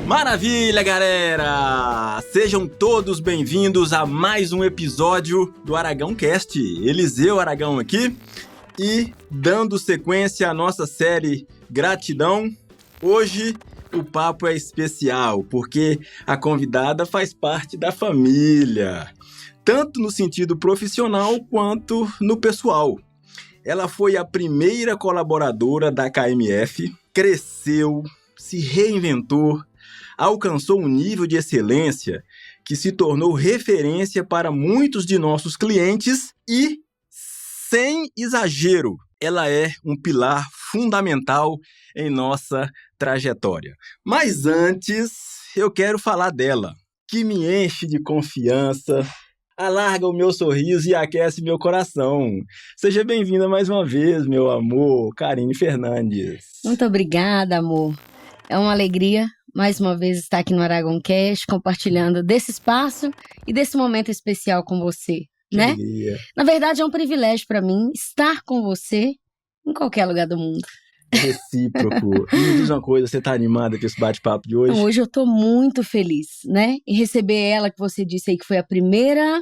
Maravilha, galera! Sejam todos bem-vindos a mais um episódio do Aragão Cast. Eliseu Aragão aqui e dando sequência à nossa série Gratidão. Hoje o papo é especial porque a convidada faz parte da família, tanto no sentido profissional quanto no pessoal. Ela foi a primeira colaboradora da KMF, cresceu, se reinventou, alcançou um nível de excelência que se tornou referência para muitos de nossos clientes e, sem exagero, ela é um pilar fundamental em nossa trajetória. Mas antes, eu quero falar dela, que me enche de confiança, alarga o meu sorriso e aquece meu coração. Seja bem-vinda mais uma vez, meu amor, Karine Fernandes. Muito obrigada, amor. É uma alegria mais uma vez estar aqui no Aragão Cast, compartilhando desse espaço e desse momento especial com você, né? Na verdade, é um privilégio para mim estar com você em qualquer lugar do mundo. Recíproco. E me diz uma coisa, você tá animada com esse bate-papo de hoje? Então, hoje eu tô muito feliz, né? Em receber ela, que você disse aí que foi a primeira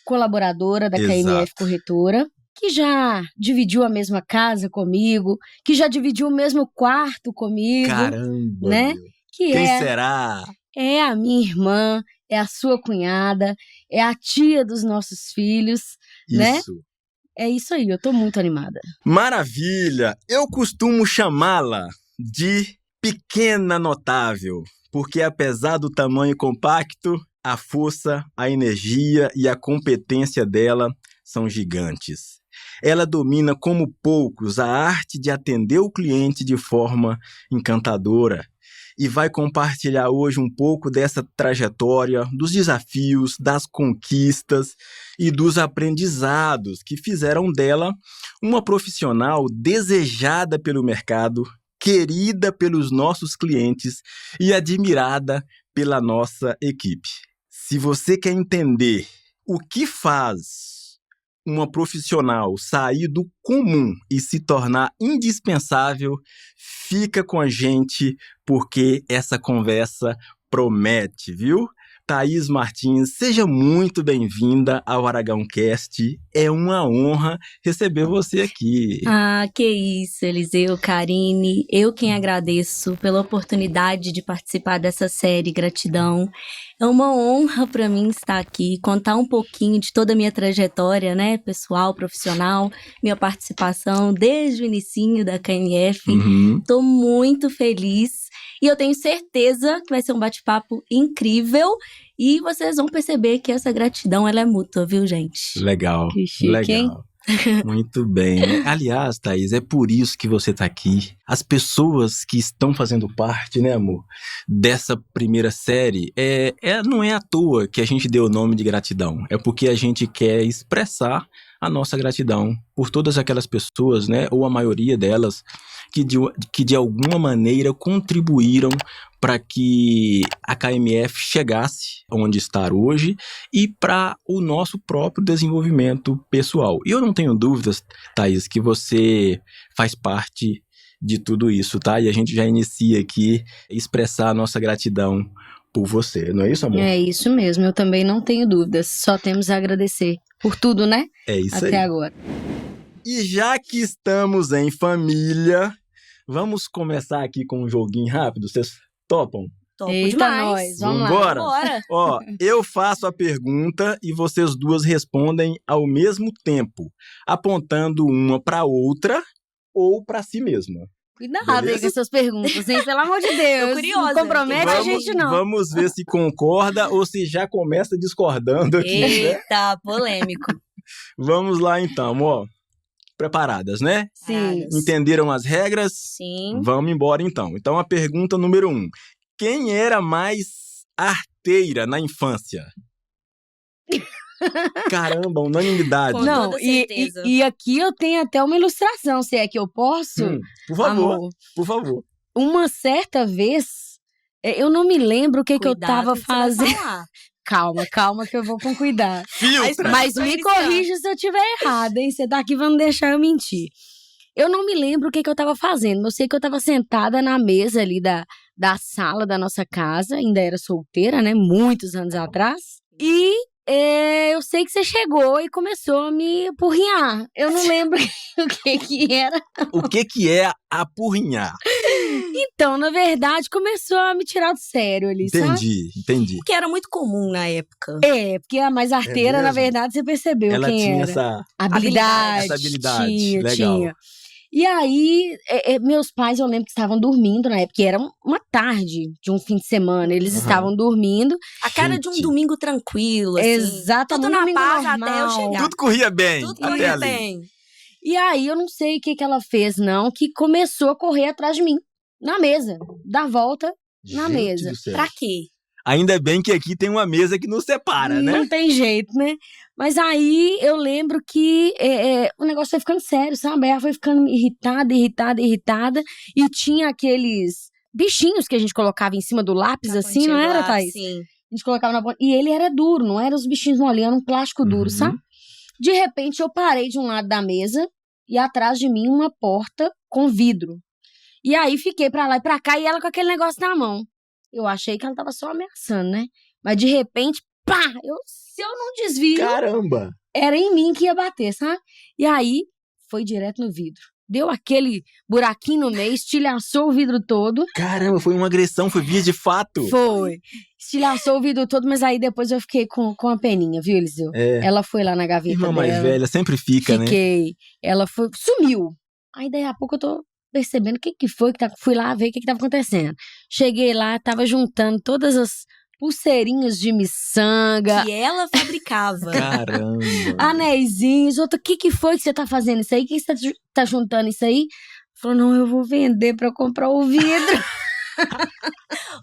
colaboradora da KMF Corretora, que já dividiu a mesma casa comigo, que já dividiu o mesmo quarto comigo. Caramba! Né? Quem será? É a minha irmã, é a sua cunhada, é a tia dos nossos filhos, né? Isso. É isso aí, eu tô muito animada. Maravilha! Eu costumo chamá-la de pequena notável, porque apesar do tamanho compacto, a força, a energia e a competência dela são gigantes. Ela domina como poucos a arte de atender o cliente de forma encantadora e vai compartilhar hoje um pouco dessa trajetória, dos desafios, das conquistas e dos aprendizados que fizeram dela uma profissional desejada pelo mercado, querida pelos nossos clientes e admirada pela nossa equipe. Se você quer entender o que faz uma profissional sair do comum e se tornar indispensável, fica com a gente porque essa conversa promete, viu? Thaís Martins, seja muito bem-vinda ao Aragão Cast. É uma honra receber você aqui. Ah, que isso, Eliseu, Karine. Eu quem agradeço pela oportunidade de participar dessa série Gratidão. É uma honra para mim estar aqui, contar um pouquinho de toda a minha trajetória, né, pessoal, profissional, minha participação desde o inicinho da KMF. Tô muito feliz e eu tenho certeza que vai ser um bate-papo incrível e vocês vão perceber que essa gratidão, ela é mútua, viu, gente? Legal, que chique, legal. Hein? Muito bem. Aliás, Thaís, é por isso que você está aqui. As pessoas que estão fazendo parte, né, amor, dessa primeira série, não é à toa que a gente deu o nome de Gratidão. É porque a gente quer expressar a nossa gratidão por todas aquelas pessoas, né, ou a maioria delas, que de alguma maneira contribuíram para que a KMF chegasse onde está hoje e para o nosso próprio desenvolvimento pessoal. E eu não tenho dúvidas, Thaís, que você faz parte de tudo isso, tá? E a gente já inicia aqui expressar a nossa gratidão por você, não é isso, amor? É isso mesmo, eu também não tenho dúvidas, só temos a agradecer por tudo, né? É isso até aí. Agora. E já que estamos em família, vamos começar aqui com um joguinho rápido, vocês topam? Topo Eita, demais. vamos lá. Bora. Ó, eu faço a pergunta e vocês duas respondem ao mesmo tempo, apontando uma para outra ou para si mesma. Cuidado aí com essas perguntas, hein? Pelo amor de Deus. Tô curiosa. Não compromete a gente, não. Vamos ver se concorda ou se já começa discordando aqui, né? Eita, polêmico. Vamos lá então, ó. Preparadas, né? Sim. Entenderam as regras? Sim. Vamos embora então. Então a pergunta número 1. Quem era mais arteira na infância? Caramba, unanimidade. Com Não, toda certeza. e aqui eu tenho até uma ilustração, se é que eu posso. Por favor, amor. por favor. Uma certa vez, eu não me lembro o que eu tava Cuidado que você vai fazendo. falar. Calma que eu vou com cuidado. Filtra! Mas me corrija se eu tiver errado, hein? Você tá aqui, vamos deixar eu mentir. Eu não me lembro o que eu tava fazendo. Eu sei que eu tava sentada na mesa ali da sala da nossa casa. Ainda era solteira, né? Muitos anos atrás. E eu sei que você chegou e começou a me apurrinhar. Eu não lembro o que era. O que é apurrinhar? Então, na verdade, começou a me tirar do sério ali, sabe? Entendi. Porque era muito comum na época. Porque a mais arteira, na verdade, você percebeu ela quem tinha era. essa habilidade. Essa habilidade. Tinha, Legal. tinha. E aí, meus pais, eu lembro que estavam dormindo na época, era uma tarde de um fim de semana, eles estavam dormindo. A cara de um domingo tranquilo, assim. Exatamente. Tudo na domingo paz normal. até eu chegar. Tudo corria bem. Tudo até corria ali. bem. E aí, eu não sei o que ela fez, não, que começou a correr atrás de mim, na mesa, dar volta na Gente mesa. do céu. Pra quê? Ainda bem que aqui tem uma mesa que nos separa, né? Não tem jeito, né? Mas aí eu lembro que o negócio foi ficando sério, sabe? Ela foi ficando irritada. E tinha aqueles bichinhos que a gente colocava em cima do lápis, assim, não era, Thaís? Sim. A gente colocava na ponta. E ele era duro, não era os bichinhos molinhos, era um plástico duro, sabe? De repente eu parei de um lado da mesa e atrás de mim uma porta com vidro. E aí fiquei pra lá e pra cá e ela com aquele negócio na mão. Eu achei que ela tava só ameaçando, né? Mas de repente, pá! Se eu não desvio, Caramba! era em mim que ia bater, sabe? E aí, foi direto no vidro. Deu aquele buraquinho no meio, estilhaçou o vidro todo. Caramba, foi uma agressão, foi via de fato. Foi. Estilhaçou o vidro todo, mas aí depois eu fiquei com a peninha, viu, Eliseu? Ela foi lá na gaveta Irmã dela. mais velha sempre fica, né? Fiquei. Ela foi, sumiu. Aí daí a pouco eu tô percebendo o que foi que fui lá ver o que tava acontecendo. Cheguei lá, tava juntando todas as pulseirinhas de miçanga. Que ela fabricava. Caramba. Anéisinhos. O que foi que você tá fazendo isso aí? O que você tá juntando isso aí? Falou, não, eu vou vender pra comprar o vidro.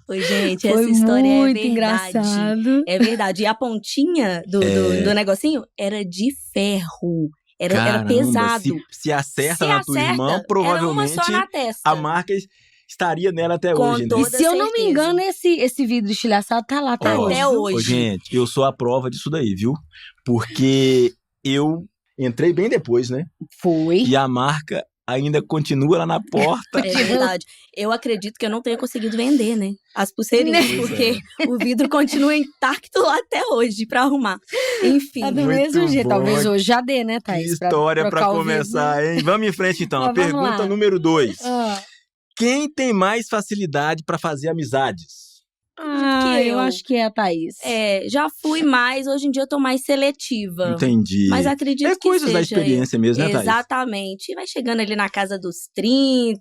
Oi, gente, Foi essa história é muito verdade. engraçado. É verdade. E a pontinha do negocinho era de ferro. Era pesado. Se acerta na tua irmã, provavelmente era uma só na testa. a marca estaria nela até Com hoje, né? toda E se eu não me certeza. engano, esse vidro estilhaçado tá lá até hoje. Até hoje. Ô, gente, eu sou a prova disso daí, viu? Porque eu entrei bem depois, né? Foi. E a marca ainda continua lá na porta. É verdade. Eu acredito que eu não tenha conseguido vender, né? As pulseirinhas, Pois porque o vidro continua intacto lá até hoje pra arrumar. Enfim. Tá do Muito mesmo jeito. bom. Talvez hoje já dê, né, Que Thaís? história pra trocar o começar, vidro, né? hein? Vamos em frente, então. A Mas vamos pergunta lá. número 2. Ah. Quem tem mais facilidade pra fazer amizades? Eu eu. acho que é a Thaís. Já fui mais, hoje em dia eu tô mais seletiva. Entendi. Mas acredito É que coisas da seja experiência mesmo, né, Thaís? Exatamente. Vai chegando ali na casa dos 30.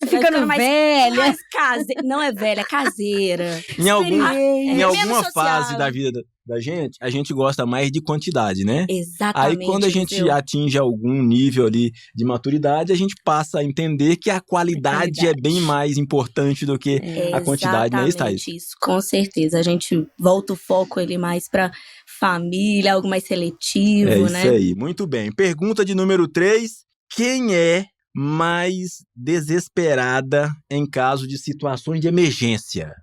Você vai Ficando mais, velha. mais caseira. Não é velha, é caseira. Em alguma menos fase sociável. da vida da gente, a gente gosta mais de quantidade, né? Exatamente. Aí quando a gente atinge algum nível ali de maturidade, a gente passa a entender que a qualidade é bem mais importante do que a quantidade, não é isso, Thaís? Exatamente isso, com certeza. A gente volta o foco ali mais pra família, algo mais seletivo, É né? isso aí, muito bem. Pergunta de número 3. Quem é mais desesperada em caso de situações de emergência?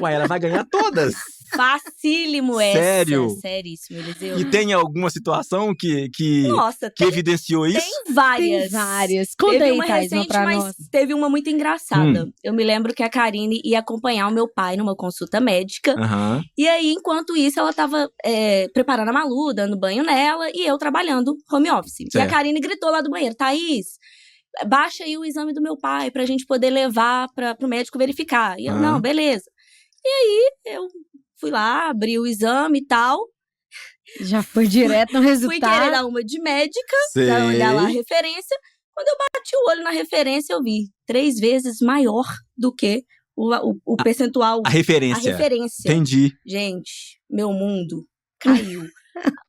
Ué, ela vai ganhar todas. Facílimo Sério? essa. Seríssimo, Eliseu. E tem alguma situação que Nossa, evidenciou isso? tem várias. Tem várias. Conta Teve aí, uma Thaís, recente, pra mas nós. teve uma muito engraçada. Eu me lembro que a Karine ia acompanhar o meu pai numa consulta médica. Aham. E aí, enquanto isso, ela tava preparando a Malu, dando banho nela, e eu trabalhando home office. E a Certo. Karine gritou lá do banheiro, Thaís, baixa aí o exame do meu pai pra gente poder levar pro médico verificar. E eu, Aham. não, beleza. E aí, eu fui lá, abri o exame e tal. Já foi direto no Fui resultado. querer dar uma de médica, Sei. pra olhar lá a referência. Quando eu bati o olho na referência, eu vi 3 vezes maior do que o percentual, A a referência. referência. Entendi. Gente, meu mundo caiu.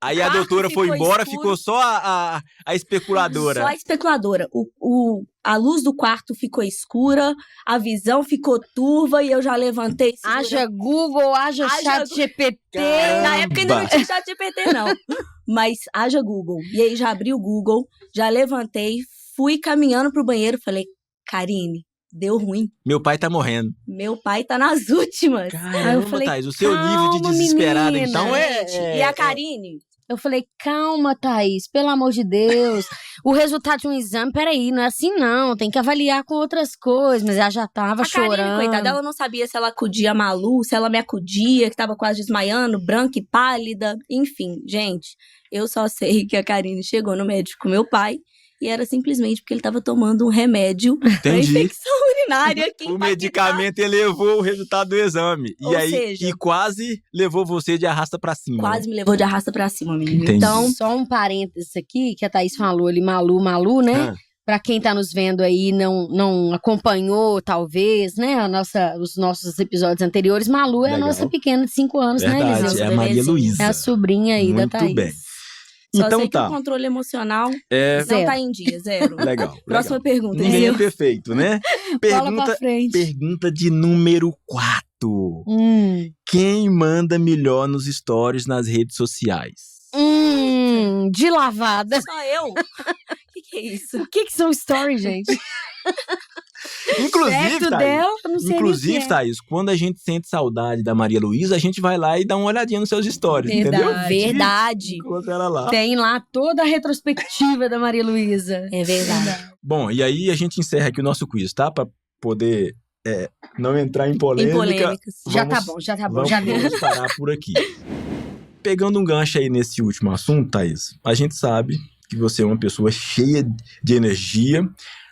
Aí a quarto doutora foi ficou embora, escuro. ficou só a especuladora. Só a especuladora. A luz do quarto ficou escura, a visão ficou turva e eu já levantei. Haja Google, haja chat GPT. Caramba. Na época ainda não tinha chat GPT, não. Mas haja Google. E aí já abri o Google, já levantei, fui caminhando pro banheiro, falei, Karine, deu ruim. Meu pai tá morrendo. Meu pai tá nas últimas. Caramba, falei, Thaís, o seu nível de calma, desesperada, menina. então E a Karine, Eu falei, calma, Thaís, pelo amor de Deus. O resultado de um exame, peraí, não é assim não. Tem que avaliar com outras coisas. Mas ela já tava chorando. Karine, coitada, ela não sabia se ela acudia a Malu, se ela me acudia, que tava quase desmaiando, branca e pálida. Enfim, gente, eu só sei que a Karine chegou no médico com meu pai. E era simplesmente porque ele estava tomando um remédio para infecção urinária. O medicamento elevou o resultado do exame. E quase levou você de arrasta pra cima. Quase me levou de arrasta pra cima, menino. Entendi. Então, só um parênteses aqui, que a Thaís falou ali, Malu, né? Pra quem tá nos vendo aí, não acompanhou, talvez, né? Os nossos episódios anteriores. Malu é a nossa pequena de 5 anos, verdade, né, Eliseu? É a Maria Luísa. É a sobrinha aí da Thaís. Muito bem. Só então sei tá. que o controle emocional não tá em dia, zero. Legal. Próxima pergunta. Ninguém é perfeito, né? Fala pra frente. Pergunta de número 4. Quem manda melhor nos stories nas redes sociais? De lavada. Só eu? O que é isso? O que são stories, gente? Inclusive, Thaís, quando a gente sente saudade da Maria Luísa, a gente vai lá e dá uma olhadinha nos seus stories, entendeu? Verdade. Encontra ela lá. Tem lá toda a retrospectiva da Maria Luísa. É verdade. Bom, e aí a gente encerra aqui o nosso quiz, tá? Pra poder não entrar em polêmicas. Já tá bom. Vamos parar por aqui. Pegando um gancho aí nesse último assunto, Thaís, a gente sabe que você é uma pessoa cheia de energia.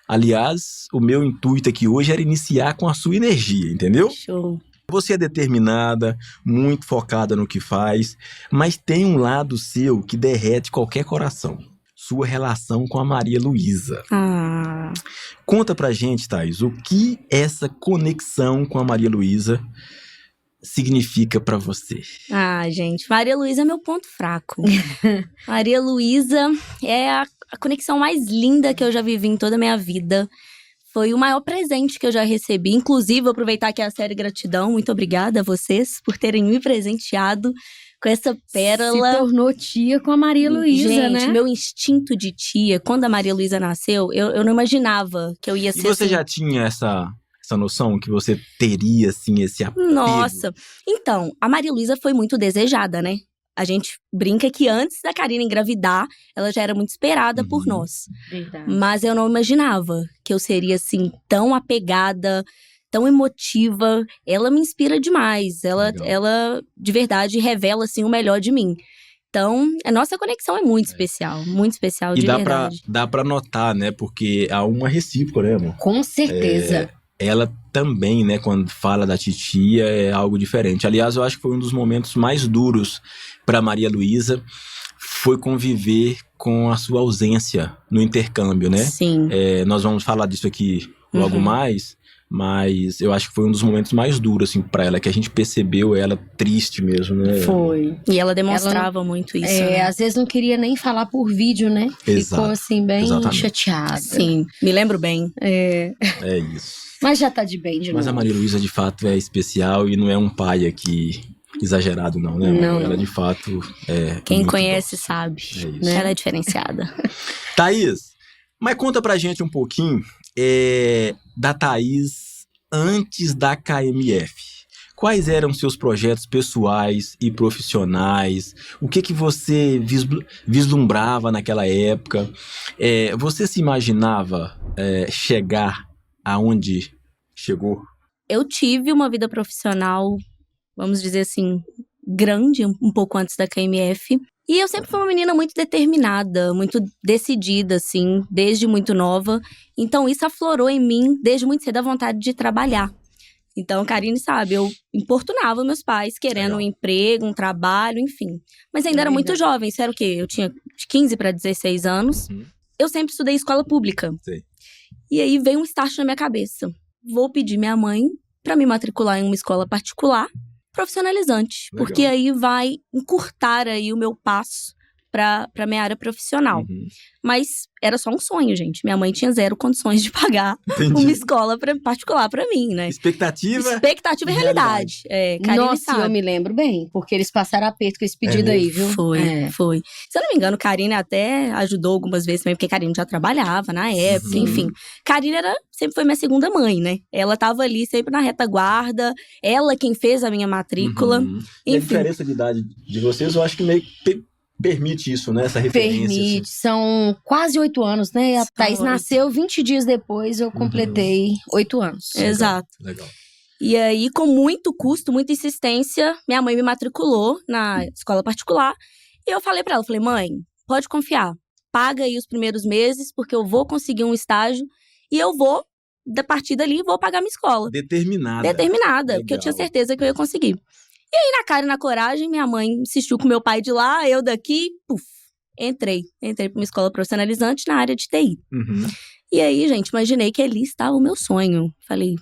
Aliás, o meu intuito aqui hoje era iniciar com a sua energia, entendeu? Show. Você é determinada, muito focada no que faz, mas tem um lado seu que derrete qualquer coração. Sua relação com a Maria Luísa. Conta pra gente, Thaís, o que essa conexão com a Maria Luísa significa pra você? Gente, Maria Luísa é meu ponto fraco. Maria Luísa é a conexão mais linda que eu já vivi em toda a minha vida. Foi o maior presente que eu já recebi. Inclusive, vou aproveitar que é a série Gratidão. Muito obrigada a vocês por terem me presenteado com essa pérola. Se tornou tia com a Maria Luísa, né? Gente, meu instinto de tia, quando a Maria Luísa nasceu, eu não imaginava que eu ia ser E você assim. já tinha essa noção que você teria, assim, esse apego? Nossa! Então, a Maria Luísa foi muito desejada, né? A gente brinca que antes da Karine engravidar, ela já era muito esperada por nós. Verdade. Mas eu não imaginava que eu seria, assim, tão apegada, tão emotiva. Ela me inspira demais. Ela de verdade, revela, assim, o melhor de mim. Então, a nossa conexão é muito especial de verdade. E dá pra notar, né? Porque há uma recíproca, né, amor? Com certeza. Ela também, né, quando fala da titia, é algo diferente. Aliás, eu acho que foi um dos momentos mais duros para Maria Luísa, foi conviver com a sua ausência no intercâmbio, né? Sim. Nós vamos falar disso aqui logo mais, mas eu acho que foi um dos momentos mais duros, assim, pra ela, que a gente percebeu ela triste mesmo, né? Foi. E ela demonstrava muito isso, né? Às vezes não queria nem falar por vídeo, né? Exato. Ficou, assim, bem chateada. Sim, me lembro bem. É isso. Mas já tá de bem de novo. Mas a Maria Luísa, de fato, é especial e não é um pai aqui exagerado, não, né? Não. Ela, de fato, é Quem muito conhece doce. sabe. É isso. Né? Ela é diferenciada. Thaís, mas conta pra gente um pouquinho da Thaís antes da KMF. Quais eram seus projetos pessoais e profissionais? O que você vislumbrava naquela época? Você se imaginava chegar aonde chegou? Eu tive uma vida profissional, vamos dizer assim, grande, um pouco antes da KMF. E eu sempre fui uma menina muito determinada, muito decidida, assim, desde muito nova. Então isso aflorou em mim, desde muito cedo, a vontade de trabalhar. Então, Karine sabe, eu importunava meus pais, querendo um emprego, um trabalho, enfim. Mas ainda era muito jovem, isso era o quê? Eu tinha 15 para 16 anos. Eu sempre estudei escola pública. Sei. E aí veio um start na minha cabeça. Vou pedir minha mãe para me matricular em uma escola particular, profissionalizante. Legal. Porque aí vai encurtar aí o meu passo pra minha área profissional. Mas era só um sonho, gente. Minha mãe tinha zero condições de pagar uma escola particular pra mim, né? Expectativa e realidade. Karine Nossa, sabe. eu me lembro bem, porque eles passaram aperto com esse pedido aí, viu? Foi. Se eu não me engano, Karine até ajudou algumas vezes também, porque Karine já trabalhava na época, enfim. Karine sempre foi minha segunda mãe, né? Ela tava ali sempre na retaguarda, ela quem fez a minha matrícula. E a diferença de idade de vocês, eu acho que meio permite isso, né? Essa referência. Permite. Assim. São quase 8 anos, né? A Thaís nasceu 20 dias depois, eu completei 8 anos. Exato. Legal. E aí, com muito custo, muita insistência, minha mãe me matriculou na escola particular. E eu falei pra ela, mãe, pode confiar. Paga aí os primeiros meses, porque eu vou conseguir um estágio. E eu vou, a partir dali, vou pagar minha escola. Determinada. Porque eu tinha certeza que eu ia conseguir. E aí, na cara e na coragem, minha mãe insistiu com meu pai de lá, eu daqui, entrei pra uma escola profissionalizante na área de TI. E aí, gente, imaginei que ali estava o meu sonho. Falei,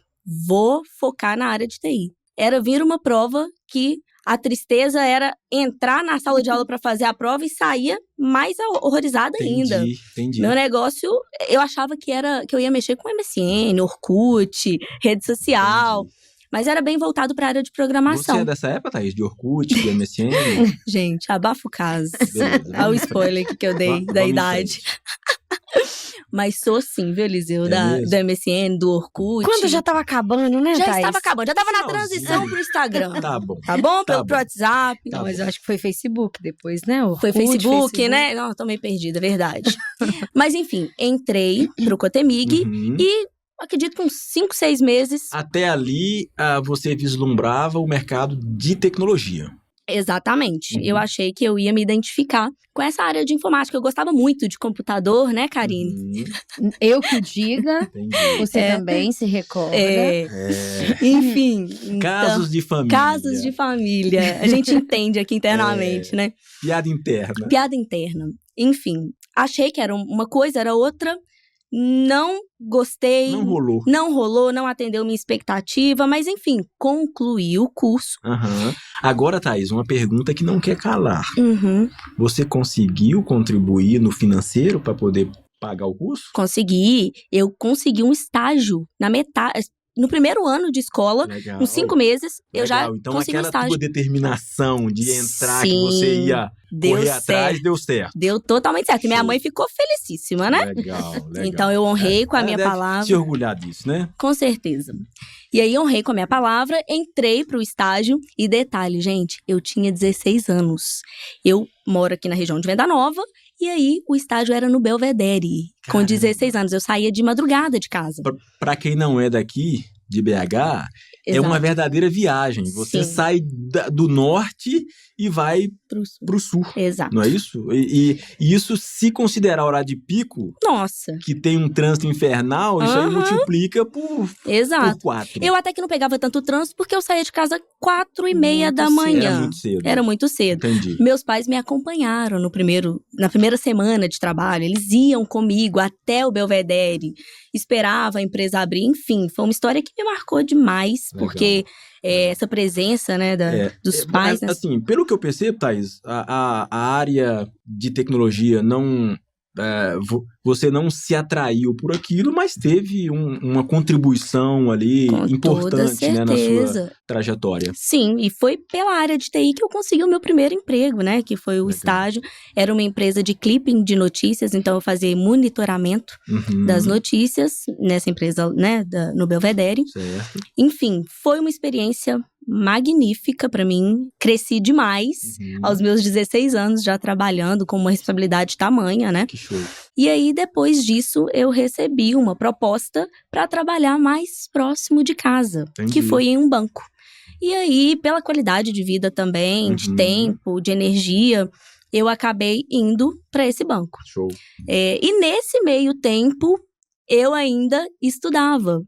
vou focar na área de TI. Era vir uma prova que a tristeza era entrar na sala de aula para fazer a prova e saía mais horrorizada ainda. Entendi. Meu negócio, eu achava que eu ia mexer com MSN, Orkut, rede social. Entendi. Mas era bem voltado para a área de programação. Você é dessa época, Thaís? De Orkut, de MSN? Gente, abafa o caso. Olha o spoiler que eu dei da idade. Mas sou sim, viu, Eliseu? Do MSN, do Orkut. Quando já tava acabando, né, Já Thaís? estava acabando. Já tava na transição pro Instagram. Tá bom. Tá bom? Pro WhatsApp. Não, mas eu acho que foi Facebook depois, né? Orkut, foi Facebook, né? Não, tô meio perdida, verdade. Mas enfim, entrei pro Cotemig e acredito que uns 5, 6 meses. Até ali, você vislumbrava o mercado de tecnologia. Exatamente. Eu achei que eu ia me identificar com essa área de informática. Eu gostava muito de computador, né, Karine? Eu que diga. Entendi. Você também se recorda. Enfim. Casos de família. Casos de família. A gente entende aqui internamente, né? Piada interna. Piada interna. Enfim, achei que era uma coisa, era outra. Não gostei. Não rolou. Não atendeu minha expectativa, mas enfim, concluí o curso. Agora, Thaís, uma pergunta que não quer calar. Você conseguiu contribuir no financeiro para poder pagar o curso? Consegui. Eu consegui um estágio na metade. No primeiro ano de escola, uns 5 meses, eu já então, consegui um estágio. Então, aquela tua determinação de entrar, Sim, que você ia correr atrás, deu certo. Deu totalmente certo. E minha mãe ficou felicíssima, né? Legal. Então, eu honrei com a minha palavra. Se orgulhar disso, né? Com certeza. E aí, honrei com a minha palavra, entrei pro estágio. E detalhe, gente, eu tinha 16 anos. Eu moro aqui na região de Venda Nova. E aí, o estágio era no Belvedere. Com 16 anos, eu saía de madrugada de casa. Pra quem não é daqui, de BH, é uma verdadeira viagem. Você sai do norte e vai pro sul. Exato. Não é isso? E isso, se considerar horário de pico, nossa, que tem um trânsito infernal, isso aí multiplica por 4. Eu até que não pegava tanto trânsito, porque eu saía de casa 4:30 da manhã. Era muito cedo. Entendi. Meus pais me acompanharam na primeira semana de trabalho. Eles iam comigo até o Belvedere, esperava a empresa abrir. Enfim, foi uma história que me marcou demais, porque essa presença, né, dos pais. Assim, pelo que eu percebo, Thaís, a área de tecnologia não... você não se atraiu por aquilo, mas teve uma contribuição ali importante, né, na sua trajetória. Sim, e foi pela área de TI que eu consegui o meu primeiro emprego, né, que foi o estágio. Era uma empresa de clipping de notícias, então eu fazia monitoramento das notícias nessa empresa, né, no Belvedere. Certo. Enfim, foi uma experiência magnífica pra mim. Cresci demais aos meus 16 anos, já trabalhando com uma responsabilidade tamanha, né? Que show. E aí, depois disso, eu recebi uma proposta para trabalhar mais próximo de casa, que foi em um banco. E aí, pela qualidade de vida também, de tempo, de energia, eu acabei indo para esse banco. Show. E nesse meio tempo, eu ainda estudava.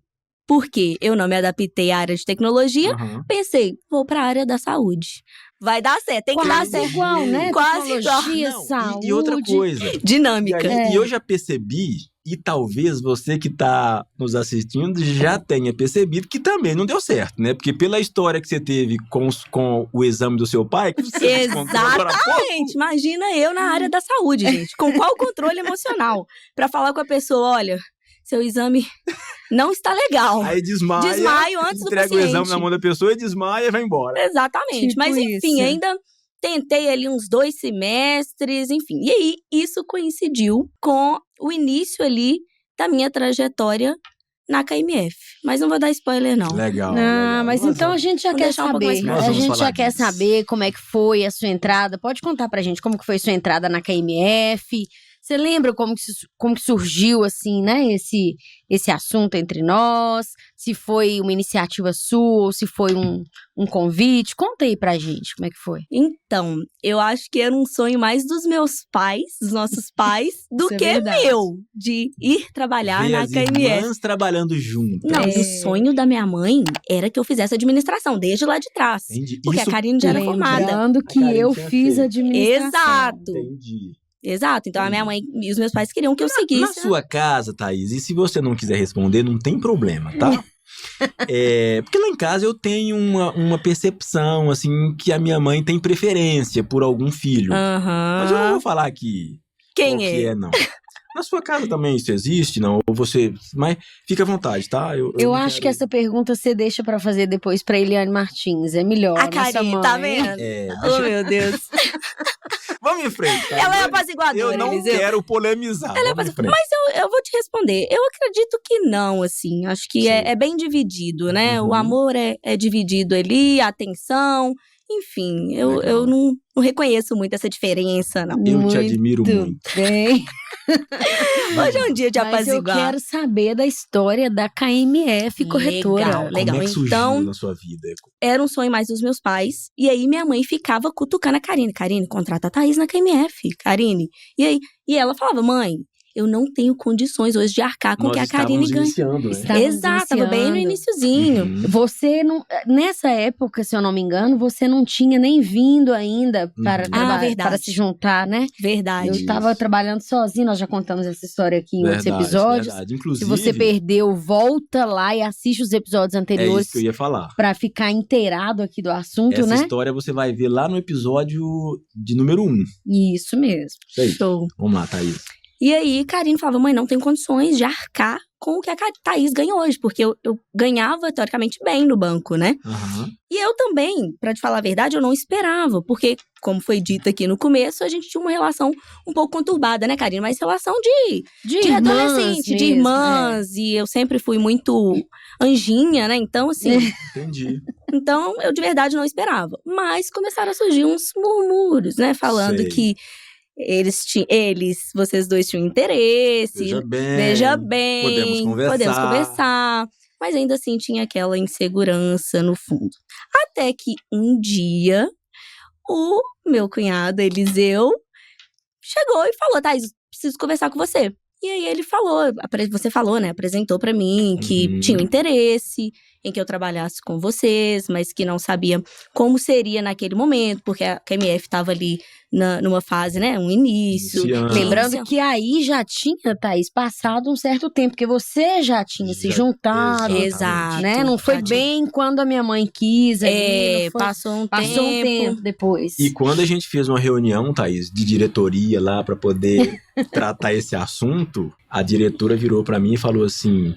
Porque eu não me adaptei à área de tecnologia, pensei, vou para a área da saúde. Vai dar certo, tem que dar certo. Igual, né? Quase igual. Saúde. E outra coisa. Dinâmica. E eu já percebi, e talvez você que está nos assistindo já tenha percebido que também não deu certo, né? Porque pela história que você teve com o exame do seu pai... Que você Exatamente! Imagina eu na área da saúde, gente. Com qual controle emocional? Para falar com a pessoa, olha... Seu exame não está legal. Aí desmaia. Desmaio antes do paciente. Entrega o exame na mão da pessoa e desmaia e vai embora. Exatamente. Mas, enfim, ainda tentei ali uns 2 semestres, enfim. E aí, isso coincidiu com o início ali da minha trajetória na KMF. Mas não vou dar spoiler, não. Legal. Mas então a gente já quer saber. A gente já quer saber como é que foi a sua entrada. Pode contar pra gente como que foi sua entrada na KMF. Você lembra como que surgiu, assim, né, esse assunto entre nós? Se foi uma iniciativa sua ou se foi um convite? Conta aí pra gente como é que foi. Então, eu acho que era um sonho mais dos meus pais, dos nossos pais, do que meu, de ir trabalhar na KMF. Irmãs trabalhando juntas. Não, o sonho da minha mãe era que eu fizesse administração, desde lá de trás. Entendi. Porque a Karine já era formada. Lembrando que eu fiz administração. Exato. Entendi. Exato, então a minha mãe e os meus pais queriam que eu seguisse. Na sua casa, Thaís, e se você não quiser responder, não tem problema, tá? Porque lá em casa eu tenho uma percepção, assim, que a minha mãe tem preferência por algum filho. Mas eu não vou falar aqui quem que é, não. Na sua casa também isso existe, não? Ou você... Mas fica à vontade, tá? Eu acho que essa pergunta você deixa pra fazer depois pra Eliane Martins. É melhor. A Karine, tá vendo? Oh, meu Deus. Vamos em frente, tá? Ela é apaziguadora, Eu não quero polemizar. Ela mas eu vou te responder. Eu acredito que não, assim. Acho que é bem dividido, né? O amor é dividido ali, a atenção... Enfim, eu não reconheço muito essa diferença, não. Eu te admiro muito. Bem. Hoje é um dia de apaziguar. Mas eu quero saber da história da KMF Corretora. Legal. Como é que surgiu na sua vida? Era um sonho mais dos meus pais. E aí minha mãe ficava cutucando a Karine. Karine, contrata a Thaís na KMF. Karine. E aí? E ela falava, mãe... Eu não tenho condições hoje de arcar com o que a Karine ganha. Iniciando, né? Exato, tava bem no iniciozinho. Você não... Nessa época, se eu não me engano, você não tinha nem vindo ainda para para se juntar, né? Verdade. Eu tava trabalhando sozinha, nós já contamos essa história aqui em outros episódios. Verdade. Inclusive, se você perdeu, volta lá e assiste os episódios anteriores. É isso que eu ia falar. Pra ficar inteirado aqui do assunto, né? Essa história você vai ver lá no episódio de número 1. Isso mesmo. Isso aí. Show. Vamos lá, Thaís. E aí, Karine falava, mãe, não tem condições de arcar com o que a Thaís ganha hoje. Porque eu ganhava, teoricamente, bem no banco, né? E eu também, pra te falar a verdade, eu não esperava. Porque, como foi dito aqui no começo, a gente tinha uma relação um pouco conturbada, né, Karine? Mas relação de adolescente, de irmãs. E eu sempre fui muito anjinha, né? Então, assim... Entendi. Então, eu de verdade não esperava. Mas começaram a surgir uns murmúrios, né? Falando que... vocês dois tinham interesse. Veja bem. Podemos conversar. Mas ainda assim tinha aquela insegurança no fundo. Até que um dia, o meu cunhado, Eliseu, chegou e falou, Thaís, preciso conversar com você. E aí ele falou, você falou, né? Apresentou pra mim que tinha um interesse em que eu trabalhasse com vocês, mas que não sabia como seria naquele momento, porque a KMF estava ali numa fase, né? Um início. Lembrando que aí já tinha, Thaís, passado um certo tempo, porque você já tinha se juntado. Exato. Né? Não foi bem quando a minha mãe quis. Passou um tempo depois. E quando a gente fez uma reunião, Thaís, de diretoria lá para poder tratar esse assunto, a diretora virou para mim e falou assim...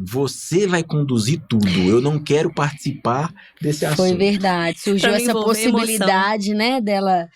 Você vai conduzir tudo. Eu não quero participar desse assunto. Foi verdade. Surgiu essa possibilidade, né, dela...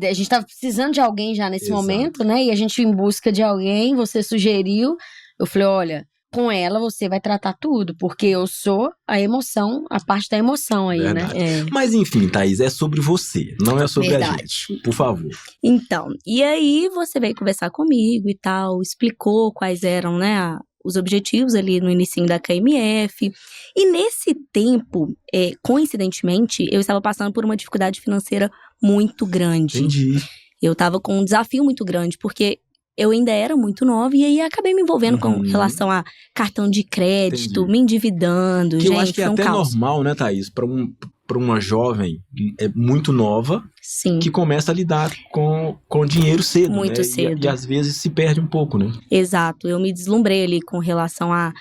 A gente tava precisando de alguém já nesse momento, né? E a gente em busca de alguém, você sugeriu. Eu falei, olha, com ela você vai tratar tudo. Porque eu sou a emoção, a parte da emoção aí, verdade. Né? Mas enfim, Thaís, é sobre você. Não é sobre a gente. Por favor. Então, e aí você veio conversar comigo e tal. Explicou quais eram, né, os objetivos ali no início da KMF. E nesse tempo, coincidentemente, eu estava passando por uma dificuldade financeira muito grande. Entendi. Eu estava com um desafio muito grande, porque eu ainda era muito nova e aí acabei me envolvendo com relação a cartão de crédito, me endividando. Que gente, eu acho que é até normal, né, Thaís? Para uma jovem muito nova, sim, que começa a lidar com dinheiro cedo, muito né? cedo. E às vezes se perde um pouco, né? Exato. Eu me deslumbrei ali com relação a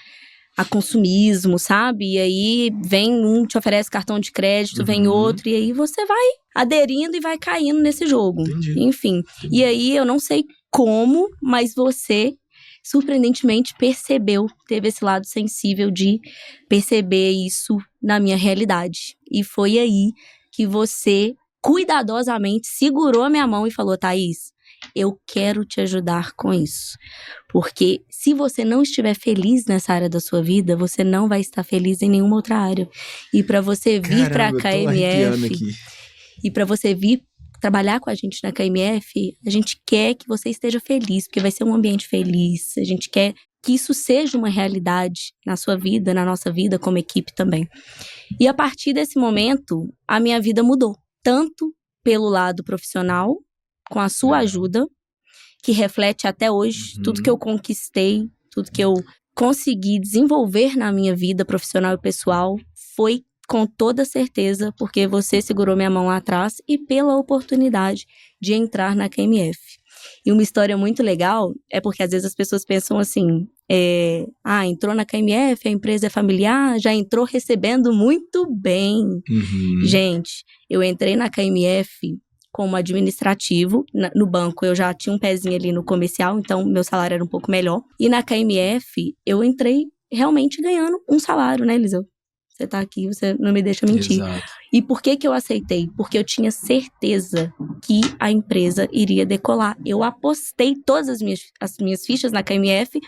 consumismo, sabe? E aí vem te oferece cartão de crédito, vem outro, e aí você vai aderindo e vai caindo nesse jogo. Entendi. Enfim. Entendi. E aí eu não sei como, mas você surpreendentemente percebeu, teve esse lado sensível de perceber isso na minha realidade. E foi aí que você cuidadosamente segurou a minha mão e falou, Thaís, eu quero te ajudar com isso. Porque se você não estiver feliz nessa área da sua vida, você não vai estar feliz em nenhuma outra área. E para você vir para a KMF, e para você vir trabalhar com a gente na KMF, a gente quer que você esteja feliz, porque vai ser um ambiente feliz. A gente quer que isso seja uma realidade na sua vida, na nossa vida como equipe também. E a partir desse momento, a minha vida mudou. Tanto pelo lado profissional, com a sua ajuda, que reflete até hoje tudo que eu conquistei, tudo que eu consegui desenvolver na minha vida profissional e pessoal, foi com toda certeza porque você segurou minha mão lá atrás e pela oportunidade de entrar na KMF. E uma história muito legal é porque às vezes as pessoas pensam assim, entrou na KMF, a empresa é familiar, já entrou recebendo muito bem. Gente, eu entrei na KMF como administrativo, no banco eu já tinha um pezinho ali no comercial, então meu salário era um pouco melhor. E na KMF eu entrei realmente ganhando um salário, né, Eliseu? Você tá aqui, você não me deixa mentir. Exato. E por que eu aceitei? Porque eu tinha certeza que a empresa iria decolar. Eu apostei todas as minhas fichas na KMF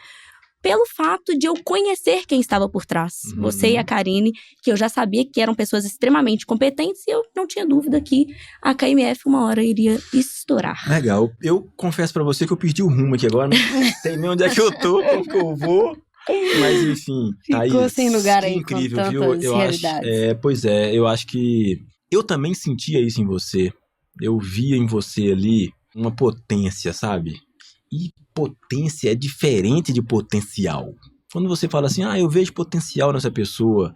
pelo fato de eu conhecer quem estava por trás. Você e a Karine, que eu já sabia que eram pessoas extremamente competentes e eu não tinha dúvida que a KMF uma hora iria estourar. Legal. Eu confesso pra você que eu perdi o rumo aqui agora, não sei nem onde é que eu tô, como que eu vou. Mas enfim, ficou Thaís, sem lugar aí, incrível, com viu? tantas Eu realidades. acho, eu acho que eu também sentia isso em você. Eu via em você ali uma potência, sabe? E potência é diferente de potencial. Quando você fala assim, eu vejo potencial nessa pessoa,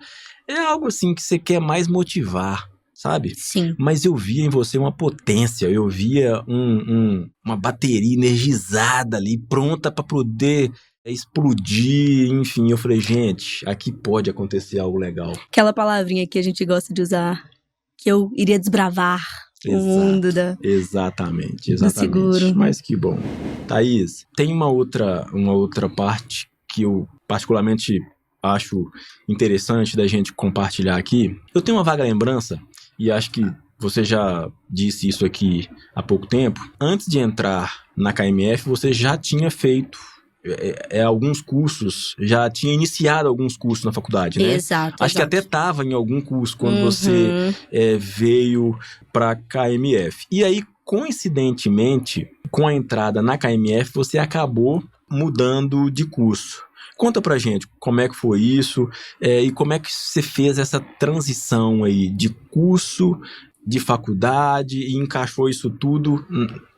é algo assim que você quer mais motivar, sabe? Sim. Mas eu via em você uma potência, eu via uma bateria energizada ali, pronta para poder explodir, enfim. Eu falei, gente, aqui pode acontecer algo legal. Aquela palavrinha que a gente gosta de usar, que eu iria desbravar o mundo Exatamente. do seguro. Mas que bom. Thaís, tem uma outra parte que eu particularmente acho interessante da gente compartilhar aqui. Eu tenho uma vaga lembrança, e acho que você já disse isso aqui há pouco tempo. Antes de entrar na KMF, você já tinha feito alguns cursos, já tinha iniciado alguns cursos na faculdade, né? Exato. Acho que até estava em algum curso quando você veio para KMF. E aí, coincidentemente, com a entrada na KMF, você acabou mudando de curso. Conta pra gente como é que foi isso e como é que você fez essa transição aí de curso, de faculdade e encaixou isso tudo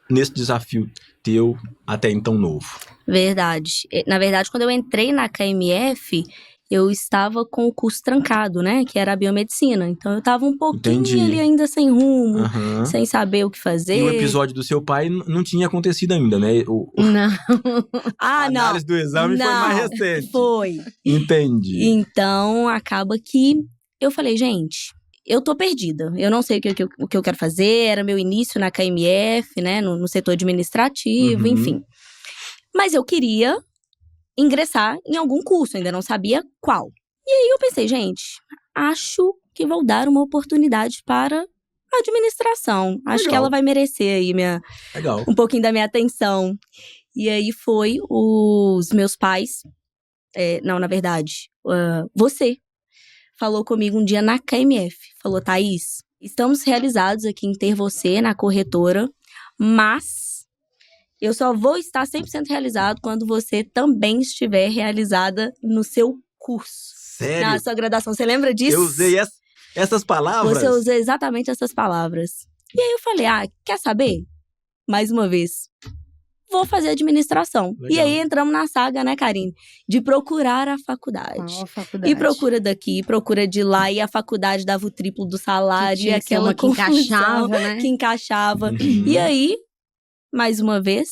nesse desafio teu até então novo. Verdade. Na verdade, quando eu entrei na KMF, eu estava com o curso trancado, né? Que era a biomedicina. Então, eu estava um pouquinho ali ainda sem rumo, sem saber o que fazer. E o episódio do seu pai não tinha acontecido ainda, né? Não. A análise do exame foi mais recente. Foi. Entendi. Então, acaba que eu falei, gente, eu tô perdida. Eu não sei o que eu quero fazer. Era meu início na KMF, né? No setor administrativo, enfim. Mas eu queria ingressar em algum curso, ainda não sabia qual. E aí eu pensei, gente, acho que vou dar uma oportunidade para a administração. Acho que ela vai merecer aí um pouquinho da minha atenção. E aí foi os meus pais, na verdade, você falou comigo um dia na KMF. Falou, Thaís, estamos realizados aqui em ter você na corretora, mas eu só vou estar 100% realizado quando você também estiver realizada no seu curso. Sério? Na sua graduação. Você lembra disso? Eu usei essas palavras? Você usou exatamente essas palavras. E aí eu falei, quer saber? Mais uma vez, vou fazer administração. Legal. E aí entramos na saga, né, Karine? De procurar a faculdade. faculdade. E procura daqui, procura de lá. E a faculdade dava o triplo do salário. E aquela que encaixava, né? Que encaixava. E aí, mais uma vez,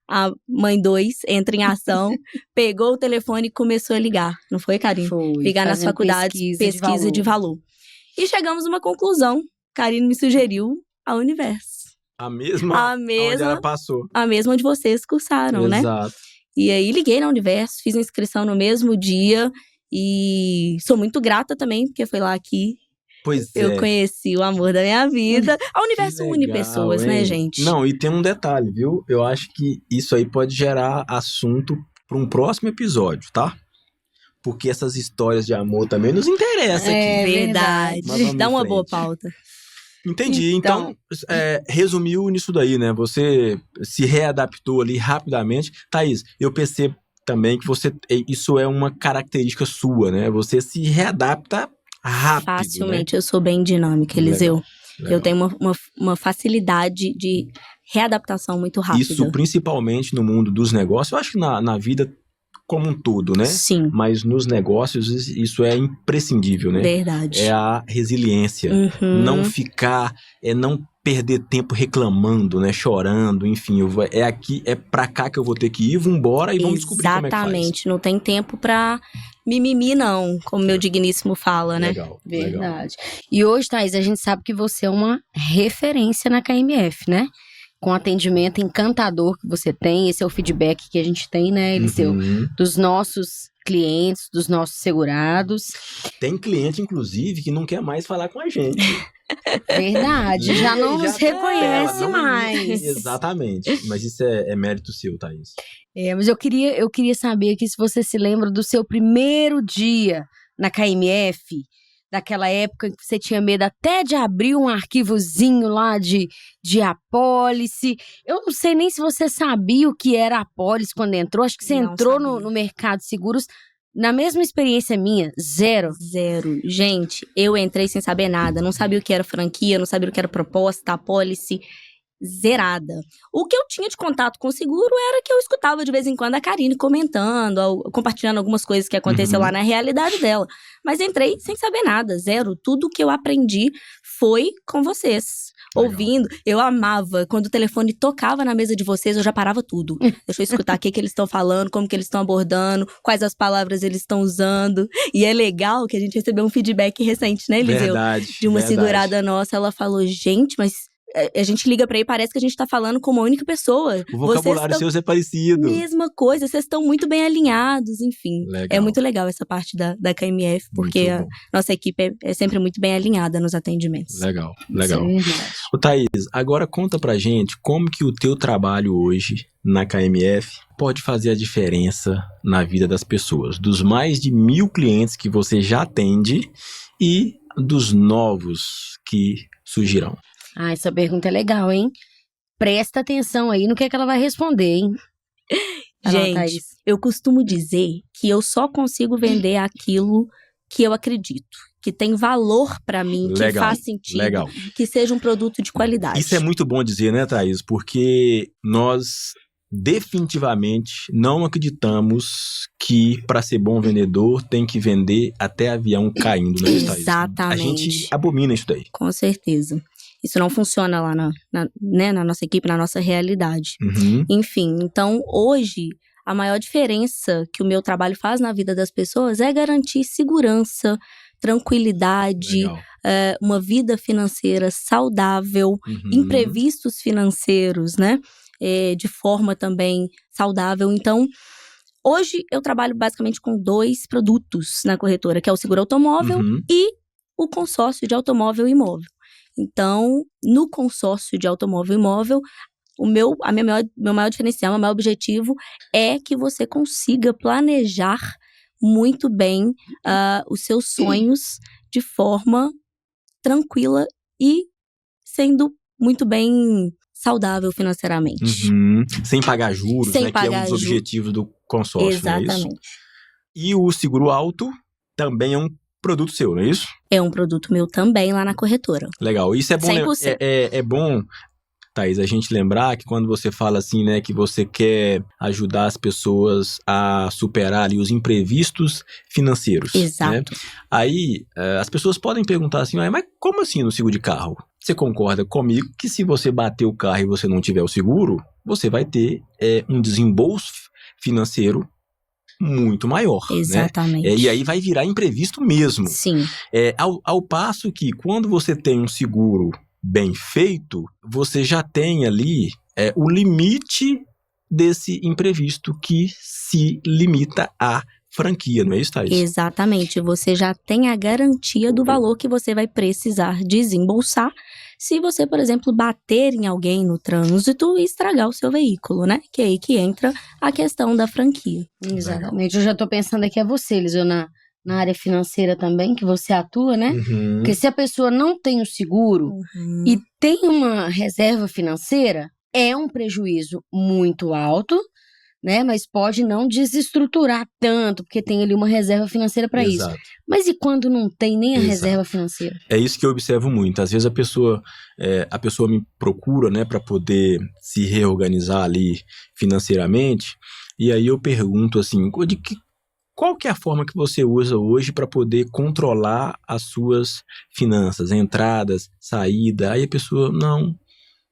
a mãe 2 entra em ação, pegou o telefone e começou a ligar. Não foi, Karine? Foi. Ligar nas faculdades, pesquisa de valor. E chegamos a uma conclusão. Karine me sugeriu a Universo. A mesma onde ela passou. A mesma onde vocês cursaram, né? Exato. E aí liguei na Universo, fiz a inscrição no mesmo dia. E sou muito grata também, porque foi lá que Pois eu conheci o amor da minha vida. O universo une pessoas, né, gente? Não, e tem um detalhe, viu? Eu acho que isso aí pode gerar assunto para um próximo episódio, tá? Porque essas histórias de amor também nos interessam aqui. É verdade. Dá uma boa pauta. Entendi. Então, resumiu nisso daí, né? Você se readaptou ali rapidamente. Thaís, eu percebo também que isso é uma característica sua, né? Você se readapta rápido. Facilmente, né? Eu sou bem dinâmica, Eliseu. Legal. Eu tenho uma facilidade de readaptação muito rápida. Isso principalmente no mundo dos negócios. Eu acho que na vida como um todo, né? Sim. Mas nos negócios isso é imprescindível, né? Verdade. É a resiliência. Uhum. Não ficar, não perder tempo reclamando, né? Chorando, enfim. É pra cá que eu vou ter que ir, vambora e vamos descobrir como é que faz. Exatamente. Não tem tempo pra mimimi, não. Como meu digníssimo fala, né? Legal. Verdade. E hoje, Thaís, a gente sabe que você é uma referência na KMF, né? Com atendimento encantador que você tem. Esse é o feedback que a gente tem, né, Eliseu? Dos nossos clientes, dos nossos segurados. Tem cliente, inclusive, que não quer mais falar com a gente. Verdade, já não nos reconhece mais. Exatamente, mas isso é mérito seu, Thaís. Mas eu queria saber aqui se você se lembra do seu primeiro dia na KMF, daquela época que você tinha medo até de abrir um arquivozinho lá de apólice. Eu não sei nem se você sabia o que era apólice quando entrou. Acho que você entrou no mercado de seguros na mesma experiência minha, zero. Gente, eu entrei sem saber nada. Não sabia o que era franquia, não sabia o que era proposta, apólice. Zerada. O que eu tinha de contato com o seguro era que eu escutava de vez em quando a Karine comentando, compartilhando algumas coisas que aconteceu lá na realidade dela. Mas entrei sem saber nada, zero. Tudo que eu aprendi foi com vocês. Legal. Ouvindo, eu amava. Quando o telefone tocava na mesa de vocês, eu já parava tudo. Deixa eu escutar o que eles estão falando, como que eles estão abordando, quais as palavras eles estão usando. E é legal que a gente recebeu um feedback recente, né, Eliseu? Verdade. De uma segurada nossa, ela falou, gente, mas a gente liga pra ele e parece que a gente tá falando com uma única pessoa. O vocabulário seu é parecido. Mesma coisa, vocês estão muito bem alinhados, enfim. Legal. É muito legal essa parte da KMF, porque a nossa equipe é sempre muito bem alinhada nos atendimentos. Legal. Ô, Thaís, agora conta pra gente como que o teu trabalho hoje na KMF pode fazer a diferença na vida das pessoas, dos mais de 1.000 clientes que você já atende e dos novos que surgirão. Essa pergunta é legal, hein? Presta atenção aí no que ela vai responder, hein? Gente, eu costumo dizer que eu só consigo vender aquilo que eu acredito, que tem valor pra mim, que faz sentido, que seja um produto de qualidade. Isso é muito bom dizer, né, Thaís? Porque nós definitivamente não acreditamos que para ser bom vendedor tem que vender até avião caindo, né, Thaís? Exatamente. A gente abomina isso daí. Com certeza. Isso não funciona lá na nossa equipe, na nossa realidade. Enfim, então hoje a maior diferença que o meu trabalho faz na vida das pessoas é garantir segurança, tranquilidade, uma vida financeira saudável, imprevistos financeiros, né? De forma também saudável. Então, hoje eu trabalho basicamente com 2 produtos na corretora, que é o seguro automóvel e o consórcio de automóvel e imóvel. Então, no consórcio de automóvel e imóvel, meu maior diferencial, meu maior objetivo é que você consiga planejar muito bem os seus sonhos de forma tranquila e sendo muito bem saudável financeiramente. Sem pagar juros, né? Que é um dos objetivos do consórcio, Exatamente. Não é isso? E o seguro auto também é um produto seu, não é isso? É um produto meu também lá na corretora. Legal. Isso é bom. 100%. É bom, Thaís, a gente lembrar que quando você fala assim, né, que você quer ajudar as pessoas a superar ali os imprevistos financeiros. Exato. Né? Aí, as pessoas podem perguntar assim, mas como assim no seguro de carro? Você concorda comigo que se você bater o carro e você não tiver o seguro, você vai ter um desembolso financeiro muito maior. Exatamente. Né? E aí vai virar imprevisto mesmo. Sim. Ao passo que quando você tem um seguro bem feito, você já tem ali o limite desse imprevisto que se limita a franquia, não é isso, Thaís? Exatamente. Você já tem a garantia do valor que você vai precisar desembolsar se você, por exemplo, bater em alguém no trânsito e estragar o seu veículo, né? Que é aí que entra a questão da franquia. Exatamente. Eu já tô pensando aqui você, Eliseu, na área financeira também, que você atua, né? Uhum. Porque se a pessoa não tem o seguro e tem uma reserva financeira, é um prejuízo muito alto, né? Mas pode não desestruturar tanto, porque tem ali uma reserva financeira para isso. Mas e quando não tem nem a reserva financeira? É isso que eu observo muito. Às vezes a pessoa me procura, né, para poder se reorganizar ali financeiramente, e aí eu pergunto assim, qual que é a forma que você usa hoje para poder controlar as suas finanças, entradas, saída? Aí a pessoa,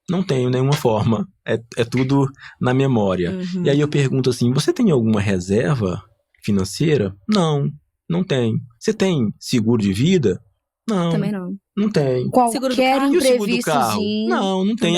não tenho nenhuma forma, é tudo na memória. E aí eu pergunto assim, você tem alguma reserva financeira? Não tem. Você tem seguro de vida? Não. Também não. Não tem. Qualquer imprevistozinho. Não tem.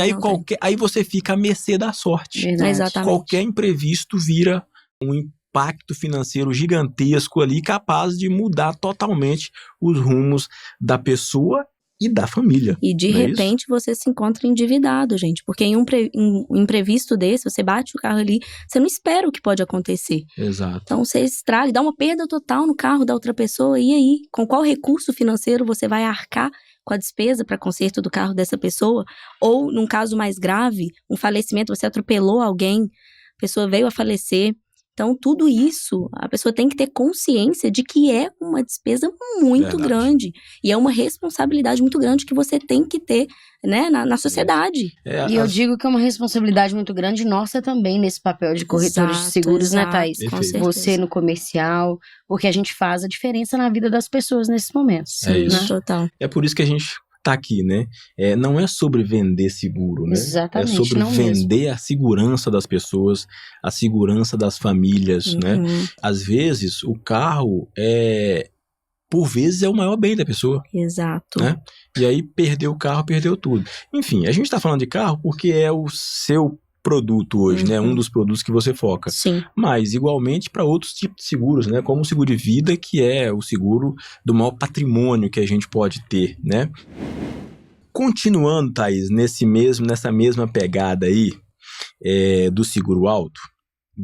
Aí você fica à mercê da sorte. Verdade. Exatamente. Qualquer imprevisto vira um impacto financeiro gigantesco ali, capaz de mudar totalmente os rumos da pessoa e da família. E de repente você se encontra endividado, gente. Porque em um imprevisto desse, você bate o carro ali, você não espera o que pode acontecer. Exato. Então você estraga, dá uma perda total no carro da outra pessoa. E aí? Com qual recurso financeiro você vai arcar com a despesa para conserto do carro dessa pessoa? Ou, num caso mais grave, um falecimento, você atropelou alguém, a pessoa veio a falecer. Então, tudo isso, a pessoa tem que ter consciência de que é uma despesa muito grande. E é uma responsabilidade muito grande que você tem que ter, né, na sociedade. E eu digo que é uma responsabilidade muito grande nossa também nesse papel de corretores de seguros, né, Thaís? Com certeza. Você no comercial, porque a gente faz a diferença na vida das pessoas nesses momentos. Sim, isso. Total. É por isso que a gente tá aqui, né? Não é sobre vender seguro, né? Exatamente, é sobre não vender mesmo. a segurança das pessoas, a segurança das famílias, né? Às vezes, o carro por vezes é o maior bem da pessoa. Exato. Né? E aí, perdeu o carro, perdeu tudo. Enfim, a gente tá falando de carro porque é o seu produto hoje, né? Um dos produtos que você foca. Sim. Mas, igualmente, para outros tipos de seguros, né? Como o seguro de vida, que é o seguro do maior patrimônio que a gente pode ter, né? Continuando, Thaís, nessa mesma pegada aí do seguro alto,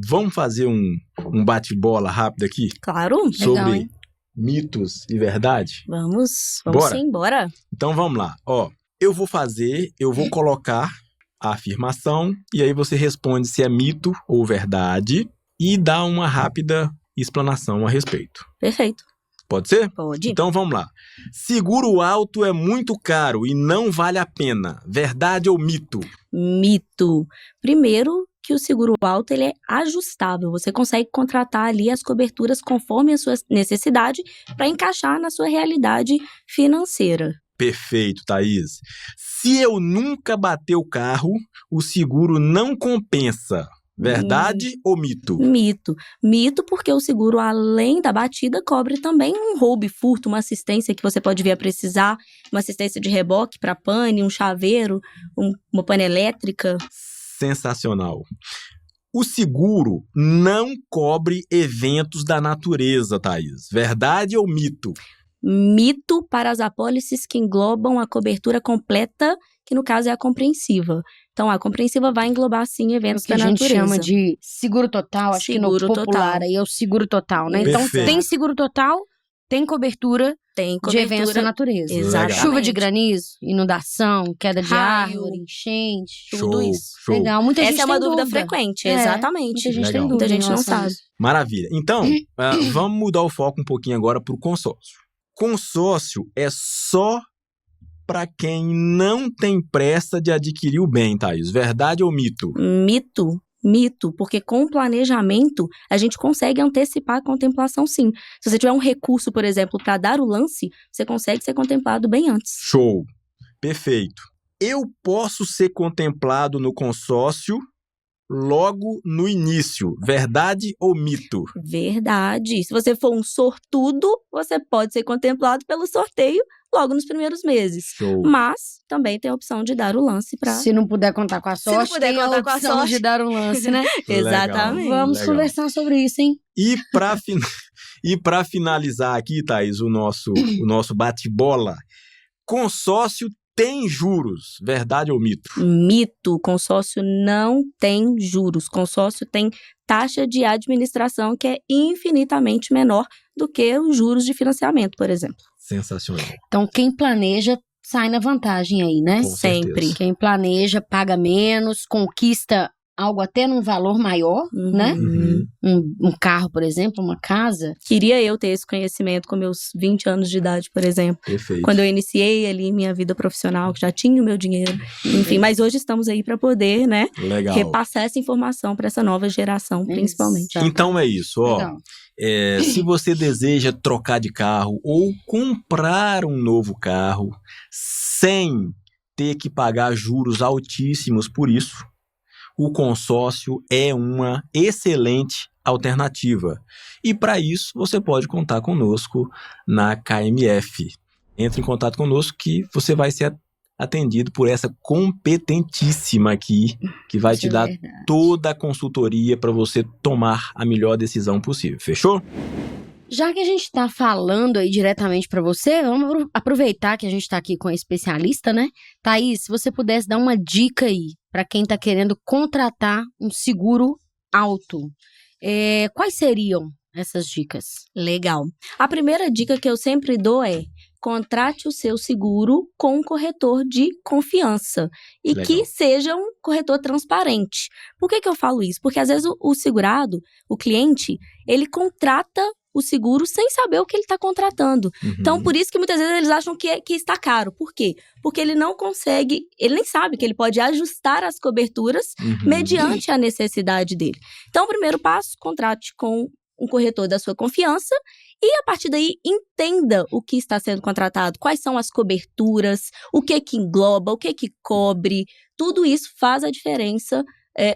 vamos fazer um bate-bola rápido aqui? Claro. Sobre Legal, hein? mitos e verdade? Vamos Bora? sim, bora. Então, vamos lá. Eu vou colocar a afirmação, e aí você responde se é mito ou verdade e dá uma rápida explanação a respeito. Perfeito. Pode ser? Pode. Então vamos lá. Seguro alto é muito caro e não vale a pena. Verdade ou mito? Mito. Primeiro, que o seguro alto ele é ajustável. Você consegue contratar ali as coberturas conforme a sua necessidade para encaixar na sua realidade financeira. Perfeito, Thaís. Se eu nunca bater o carro, o seguro não compensa. Verdade ou mito? Mito. Mito porque o seguro, além da batida, cobre também um roubo e furto, uma assistência que você pode vir a precisar, uma assistência de reboque para pane, um chaveiro, uma pane elétrica. Sensacional. O seguro não cobre eventos da natureza, Thaís. Verdade ou mito? Mito para as apólices que englobam a cobertura completa, que no caso é a compreensiva. Então, a compreensiva vai englobar, sim, eventos da natureza. O que a gente chama de seguro total, acho que no popular aí é o seguro total, né? Perfeito. Então, tem seguro total, tem cobertura de eventos da natureza. Exatamente. Chuva de granizo, inundação, queda de Raio, árvore, enchente, Show, tudo isso. show. Legal, muita gente Essa é uma tem dúvida frequente, É, exatamente. Muita gente tem Legal. dúvida. Muita gente em não relação a sabe. isso. Maravilha. Então, vamos mudar o foco um pouquinho agora para o consórcio. Consórcio é só para quem não tem pressa de adquirir o bem, Thaís. Verdade ou mito? Mito, porque com o planejamento a gente consegue antecipar a contemplação, sim. Se você tiver um recurso, por exemplo, para dar o lance, você consegue ser contemplado bem antes. Show. Perfeito. Eu posso ser contemplado no consórcio logo no início. Verdade ou mito? Verdade. Se você for um sortudo, você pode ser contemplado pelo sorteio logo nos primeiros meses. Show. Mas também tem a opção de dar o lance para... Se não puder contar com a não sorte, puder tem a contar com a opção sorte. de dar um lance, né? Exatamente. Vamos Legal. conversar sobre isso, hein? E para E para finalizar aqui, Thaís, o nosso bate-bola, consórcio tem juros, verdade ou mito? Mito, consórcio não tem juros. Consórcio tem taxa de administração que é infinitamente menor do que os juros de financiamento, por exemplo. Sensacional. Então, quem planeja sai na vantagem aí, né? Com Sempre. certeza. Quem planeja paga menos, conquista algo até num valor maior, né? Uhum. Um carro, por exemplo, uma casa. Queria eu ter esse conhecimento com meus 20 anos de idade, por exemplo. Perfeito. Quando eu iniciei ali minha vida profissional, que já tinha o meu dinheiro. Enfim, mas hoje estamos aí para poder, né, Legal. repassar essa informação para essa nova geração, principalmente. Exato. Então é isso, ó. Legal. Se você deseja trocar de carro ou comprar um novo carro sem ter que pagar juros altíssimos por isso, o consórcio é uma excelente alternativa. E para isso, você pode contar conosco na KMF. Entre em contato conosco que você vai ser atendido por essa competentíssima aqui, que vai te dar toda a consultoria para você tomar a melhor decisão possível. Fechou? Já que a gente está falando aí diretamente para você, vamos aproveitar que a gente está aqui com a especialista, né? Thaís, se você pudesse dar uma dica aí para quem está querendo contratar um seguro alto, quais seriam essas dicas? Legal. A primeira dica que eu sempre dou é: contrate o seu seguro com um corretor de confiança e Legal. que seja um corretor transparente. Por que eu falo isso? Porque às vezes o segurado, o cliente, ele contrata o seguro sem saber o que ele está contratando. Uhum. Então, por isso que muitas vezes eles acham que está caro. Por quê? Porque ele não consegue, ele nem sabe que ele pode ajustar as coberturas mediante a necessidade dele. Então, o primeiro passo, contrate com um corretor da sua confiança e, a partir daí, entenda o que está sendo contratado, quais são as coberturas, o que engloba, o que cobre. Tudo isso faz a diferença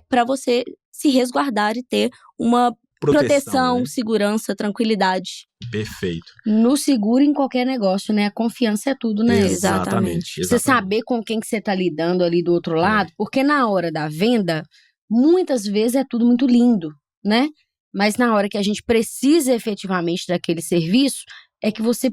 para você se resguardar e ter uma proteção, né? Segurança, tranquilidade. Perfeito. No seguro, em qualquer negócio, né? A confiança é tudo, né? Exatamente. Você saber com quem que você tá lidando ali do outro lado, porque na hora da venda, muitas vezes é tudo muito lindo, né? Mas na hora que a gente precisa efetivamente daquele serviço, é que você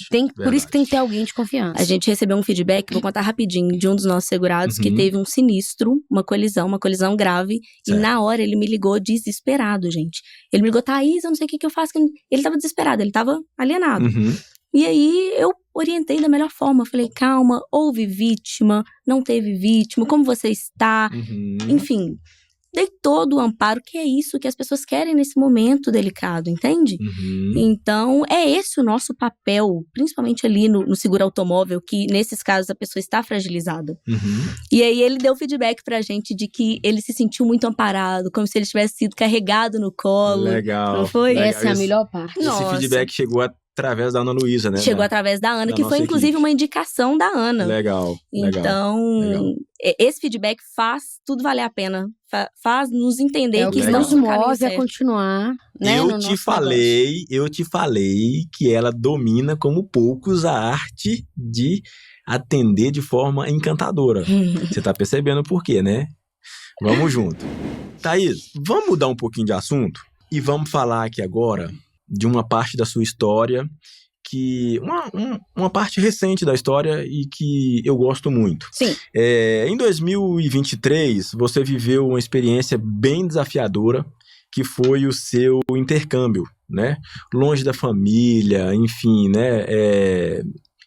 tem por isso que tem que ter alguém de confiança. A gente recebeu um feedback, vou contar rapidinho, de um dos nossos segurados que teve um sinistro, uma colisão grave, certo. E na hora ele me ligou desesperado, gente. Ele me ligou: Thaís, eu não sei o que eu faço. Ele tava desesperado, ele tava alienado. E aí eu orientei da melhor forma, falei: calma, houve vítima, não teve vítima, como você está, enfim. Dei todo o amparo, que é isso que as pessoas querem nesse momento delicado, entende? Então, é esse o nosso papel, principalmente ali no seguro automóvel, que nesses casos a pessoa está fragilizada. E aí ele deu feedback pra gente de que ele se sentiu muito amparado, como se ele tivesse sido carregado no colo. Legal. Não foi? Legal. Essa é a melhor parte. Esse feedback chegou através da Ana Luísa, né? Chegou através da Ana, da que foi inclusive equipe. Uma indicação da Ana. Legal. Então, esse feedback faz tudo valer a pena. Faz nos entender que estamos no caminho move certo. a continuar, né? Eu te falei que ela domina como poucos a arte de atender de forma encantadora. Você tá percebendo por quê, né? Vamos junto. Thaís, vamos mudar um pouquinho de assunto e vamos falar aqui agora de uma parte da sua história, que uma parte recente da história e que eu gosto muito. Sim. Em 2023, você viveu uma experiência bem desafiadora, que foi o seu intercâmbio, né? Longe da família, enfim, né?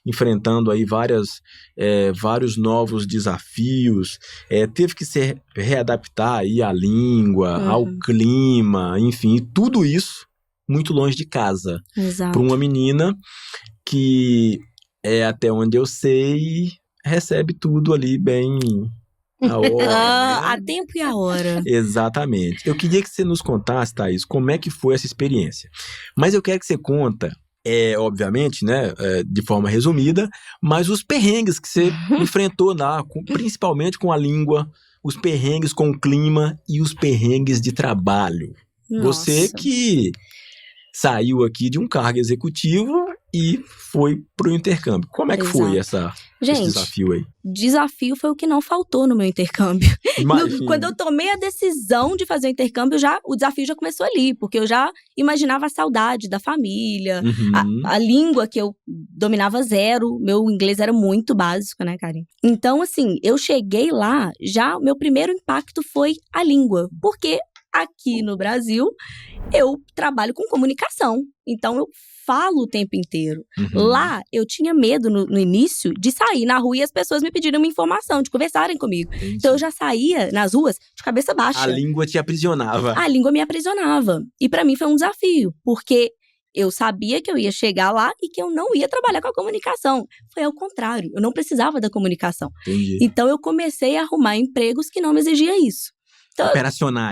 Enfrentando aí vários novos desafios, teve que se readaptar aí à língua, ao clima, enfim, tudo isso muito longe de casa. Exato. Para uma menina que, até onde eu sei, recebe tudo ali bem a hora. A tempo e a hora. Exatamente. Eu queria que você nos contasse, Thaís, como é que foi essa experiência. Mas eu quero que você conta, obviamente, né, de forma resumida, mas os perrengues que você enfrentou lá, principalmente com a língua, os perrengues com o clima e os perrengues de trabalho. Nossa. Você que saiu aqui de um cargo executivo e foi pro intercâmbio. Como é que foi esse desafio aí? Desafio foi o que não faltou no meu intercâmbio. Quando eu tomei a decisão de fazer o intercâmbio, o desafio já começou ali, porque eu já imaginava a saudade da família, a língua que eu dominava zero, meu inglês era muito básico, né, Karen? Então, assim, eu cheguei lá, já o meu primeiro impacto foi a língua, porque aqui no Brasil, eu trabalho com comunicação, então eu falo o tempo inteiro. Lá, eu tinha medo no início de sair na rua e as pessoas me pedirem uma informação, de conversarem comigo. Entendi. Então eu já saía nas ruas de cabeça baixa. A língua te aprisionava. A língua me aprisionava. E pra mim foi um desafio, porque eu sabia que eu ia chegar lá e que eu não ia trabalhar com a comunicação. Foi ao contrário, eu não precisava da comunicação. Entendi. Então eu comecei a arrumar empregos que não me exigiam isso. Então,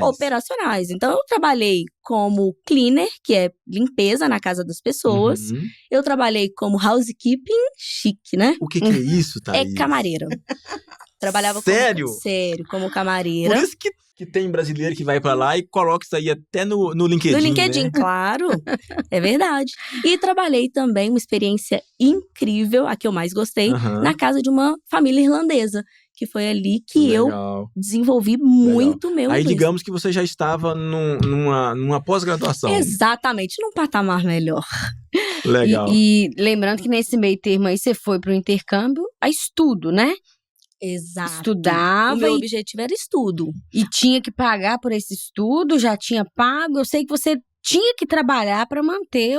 operacionais. Então, eu trabalhei como cleaner, que é limpeza na casa das pessoas. Eu trabalhei como housekeeping, chique, né? O que é isso, Thaís? É camareira. Trabalhava Sério? Como camareira. Por isso que tem brasileiro que vai pra lá e coloca isso aí até no LinkedIn, No LinkedIn, né? Claro. É verdade. E trabalhei também uma experiência incrível, a que eu mais gostei, na casa de uma família irlandesa. Que foi ali que eu desenvolvi muito meu inglês. Aí, digamos que você já estava numa pós-graduação. Exatamente, num patamar melhor. Legal. E lembrando que nesse meio termo aí, você foi pro intercâmbio a estudo, né? Exato. Estudava. O meu objetivo era estudo. E tinha que pagar por esse estudo, já tinha pago. Eu sei que você tinha que trabalhar para manter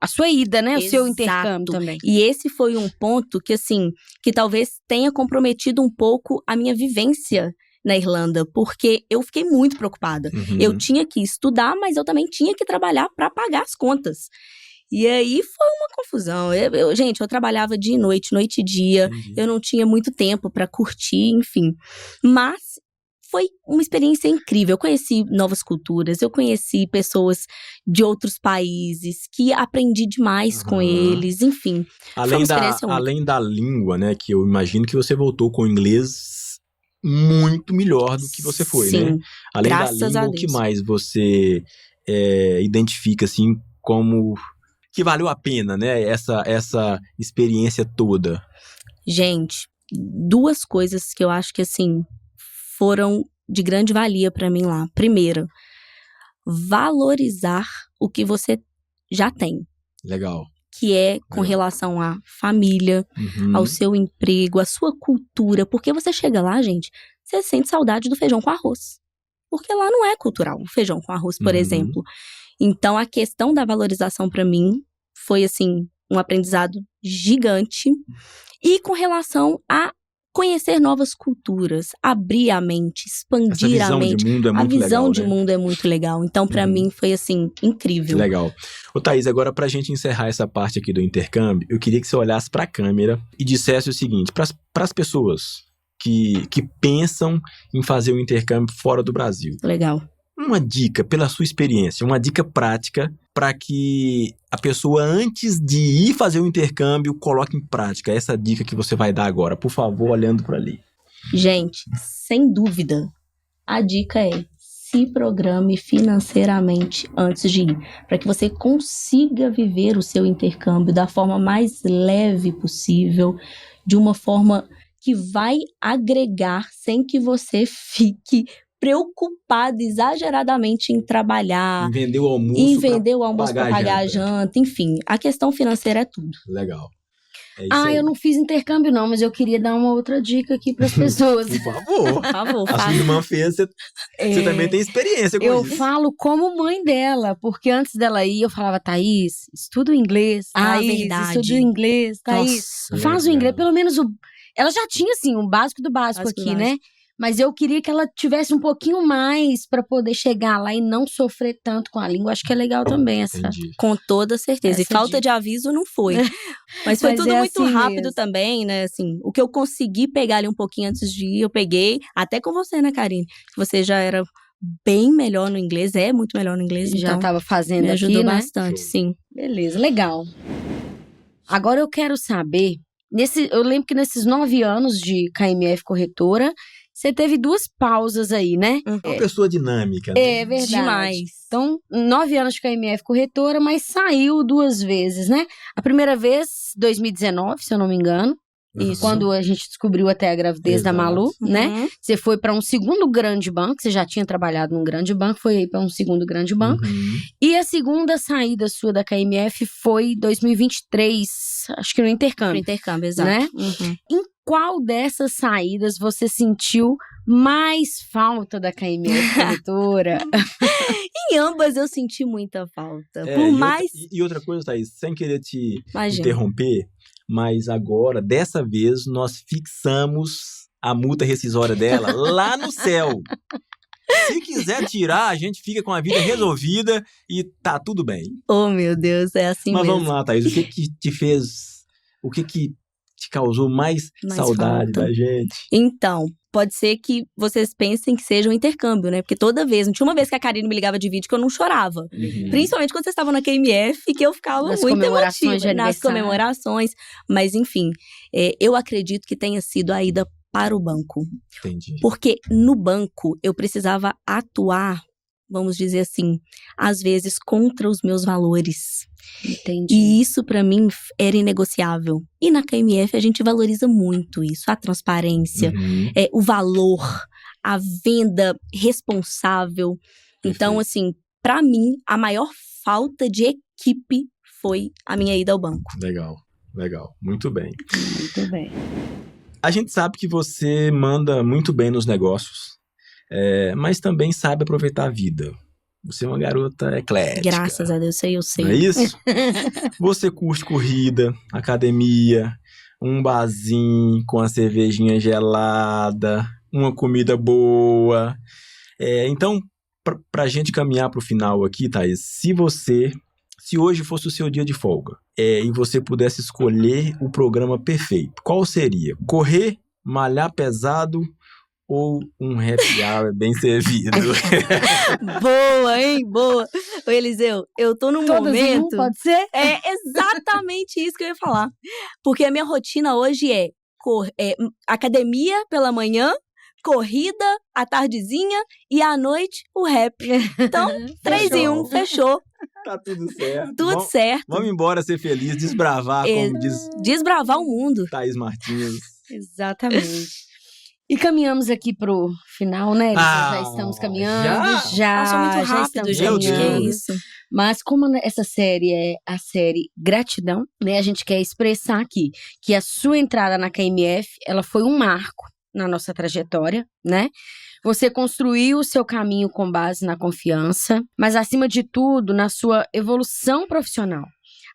a sua ida, né? Exato. O seu intercâmbio também. E esse foi um ponto que, assim, que talvez tenha comprometido um pouco a minha vivência na Irlanda, porque eu fiquei muito preocupada. Eu tinha que estudar, mas eu também tinha que trabalhar para pagar as contas. E aí foi uma confusão. Gente, eu trabalhava dia e noite e dia. Eu não tinha muito tempo para curtir, enfim. Mas foi uma experiência incrível. Eu conheci novas culturas, eu conheci pessoas de outros países, que aprendi demais com eles, enfim. Além da língua, né, que eu imagino que você voltou com o inglês muito melhor do que você foi, Sim, né? Além graças da língua, a o que Deus. mais você identifica, assim, como que valeu a pena, né, essa experiência toda? Gente, duas coisas que eu acho que, assim, foram de grande valia pra mim lá. Primeiro, valorizar o que você já tem. Legal. Que é com relação à família, ao seu emprego, à sua cultura. Porque você chega lá, gente, você sente saudade do feijão com arroz. Porque lá não é cultural o feijão com arroz, por exemplo. Então, a questão da valorização pra mim foi, assim, um aprendizado gigante. E com relação a conhecer novas culturas, abrir a mente, expandir a mente. A visão de mundo é muito legal. Então, pra mim, foi, assim, incrível. Legal. Ô, Thaís, agora pra gente encerrar essa parte aqui do intercâmbio, eu queria que você olhasse pra câmera e dissesse o seguinte, pras pessoas que pensam em fazer um intercâmbio fora do Brasil. Legal. Uma dica, pela sua experiência, uma dica prática para que a pessoa, antes de ir fazer o intercâmbio, coloque em prática essa dica que você vai dar agora. Por favor, olhando para ali. Gente, sem dúvida, a dica é: se programe financeiramente antes de ir, para que você consiga viver o seu intercâmbio da forma mais leve possível, de uma forma que vai agregar sem que você fique preocupada exageradamente em trabalhar, em vender o almoço para pagar a janta, enfim, a questão financeira é tudo. Legal. É isso aí. Eu não fiz intercâmbio não, mas eu queria dar uma outra dica aqui para as pessoas. Por favor. Por favor, a sua irmã fez, você também tem experiência com isso. Eu falo como mãe dela, porque antes dela ir eu falava: Thaís, estuda o inglês, Thaís, verdade. estuda o inglês, Thaís, faz o inglês, pelo menos ela já tinha, assim, um básico do básico aqui, né? Mas eu queria que ela tivesse um pouquinho mais para poder chegar lá e não sofrer tanto com a língua. Acho que é legal também essa. Entendi. Com toda certeza. Essa e falta dica. de aviso não foi. Mas foi tudo muito assim rápido mesmo. também, né? Assim, o que eu consegui pegar ali um pouquinho antes de ir, eu peguei. Até com você, né, Karine? Você já era bem melhor no inglês, é muito melhor no inglês. Já então estava fazendo me ajudou aqui, né? bastante, sim. Beleza, legal. Agora eu quero saber, eu lembro que nesses 9 anos de KMF Corretora, você teve 2 pausas aí, né? Uma pessoa dinâmica, né? É verdade. Demais. Então, 9 anos de KMF corretora, mas saiu 2 vezes, né? A primeira vez, 2019, se eu não me engano. Isso. Quando a gente descobriu até a gravidez da Malu, né? Uhum. Você foi para um segundo grande banco, você já tinha trabalhado num grande banco, foi aí para um segundo grande banco. E a segunda saída sua da KMF foi 2023, acho que no intercâmbio. No intercâmbio, exato. Né? Uhum. Em qual dessas saídas você sentiu mais falta da KMF corretora? Em ambas eu senti muita falta. E outra coisa, Thaís, sem querer te Imagina. interromper, mas agora, dessa vez, nós fixamos a multa rescisória dela lá no céu. Se quiser tirar, a gente fica com a vida resolvida e tá tudo bem. Oh, meu Deus, é assim Mas mesmo. vamos lá, Thaís, o que te fez, o que te causou mais saudade falta da gente? Então, pode ser que vocês pensem que seja um intercâmbio, né? Porque toda vez, não tinha uma vez que a Karine me ligava de vídeo que eu não chorava. Principalmente quando vocês estavam na KMF, que eu ficava Nas muito comemorações de emotiva. Nas aniversário. comemorações. Mas, enfim, eu acredito que tenha sido a ida para o banco. Entendi. Porque no banco eu precisava atuar, vamos dizer assim, às vezes contra os meus valores. Entendi. E isso pra mim era inegociável. E na KMF a gente valoriza muito isso, a transparência, o valor, a venda responsável. Então, assim, pra mim, a maior falta de equipe foi a minha ida ao banco. Legal. Muito bem. Muito bem. A gente sabe que você manda muito bem nos negócios, mas também sabe aproveitar a vida. Você é uma garota eclética. Graças a Deus, eu sei. Não é isso? Você curte corrida, academia, um barzinho com a cervejinha gelada, uma comida boa. Então, pra gente caminhar pro final aqui, Thaís, se hoje fosse o seu dia de folga e você pudesse escolher o programa perfeito, qual seria? Correr, malhar pesado ou um happy hour bem servido? Boa, hein? Boa. Ô, Eliseu, eu tô num Todas em um, momento... pode ser? É exatamente isso que eu ia falar. Porque a minha rotina hoje é academia pela manhã, corrida à tardezinha e à noite o rap. Então, 3 em 1, fechou. Tá tudo certo. Tudo certo. Vamos embora ser feliz, desbravar, como diz Desbravar o mundo. Thaís Martins. Exatamente. E caminhamos aqui pro final, né, Elisa? Já estamos caminhando. Já Passou muito rápido, estamos gente. Que caminhando. isso. Mas como essa série é a série Gratidão, né, a gente quer expressar aqui que a sua entrada na KMF, ela foi um marco na nossa trajetória, né? Você construiu o seu caminho com base na confiança, mas acima de tudo, na sua evolução profissional,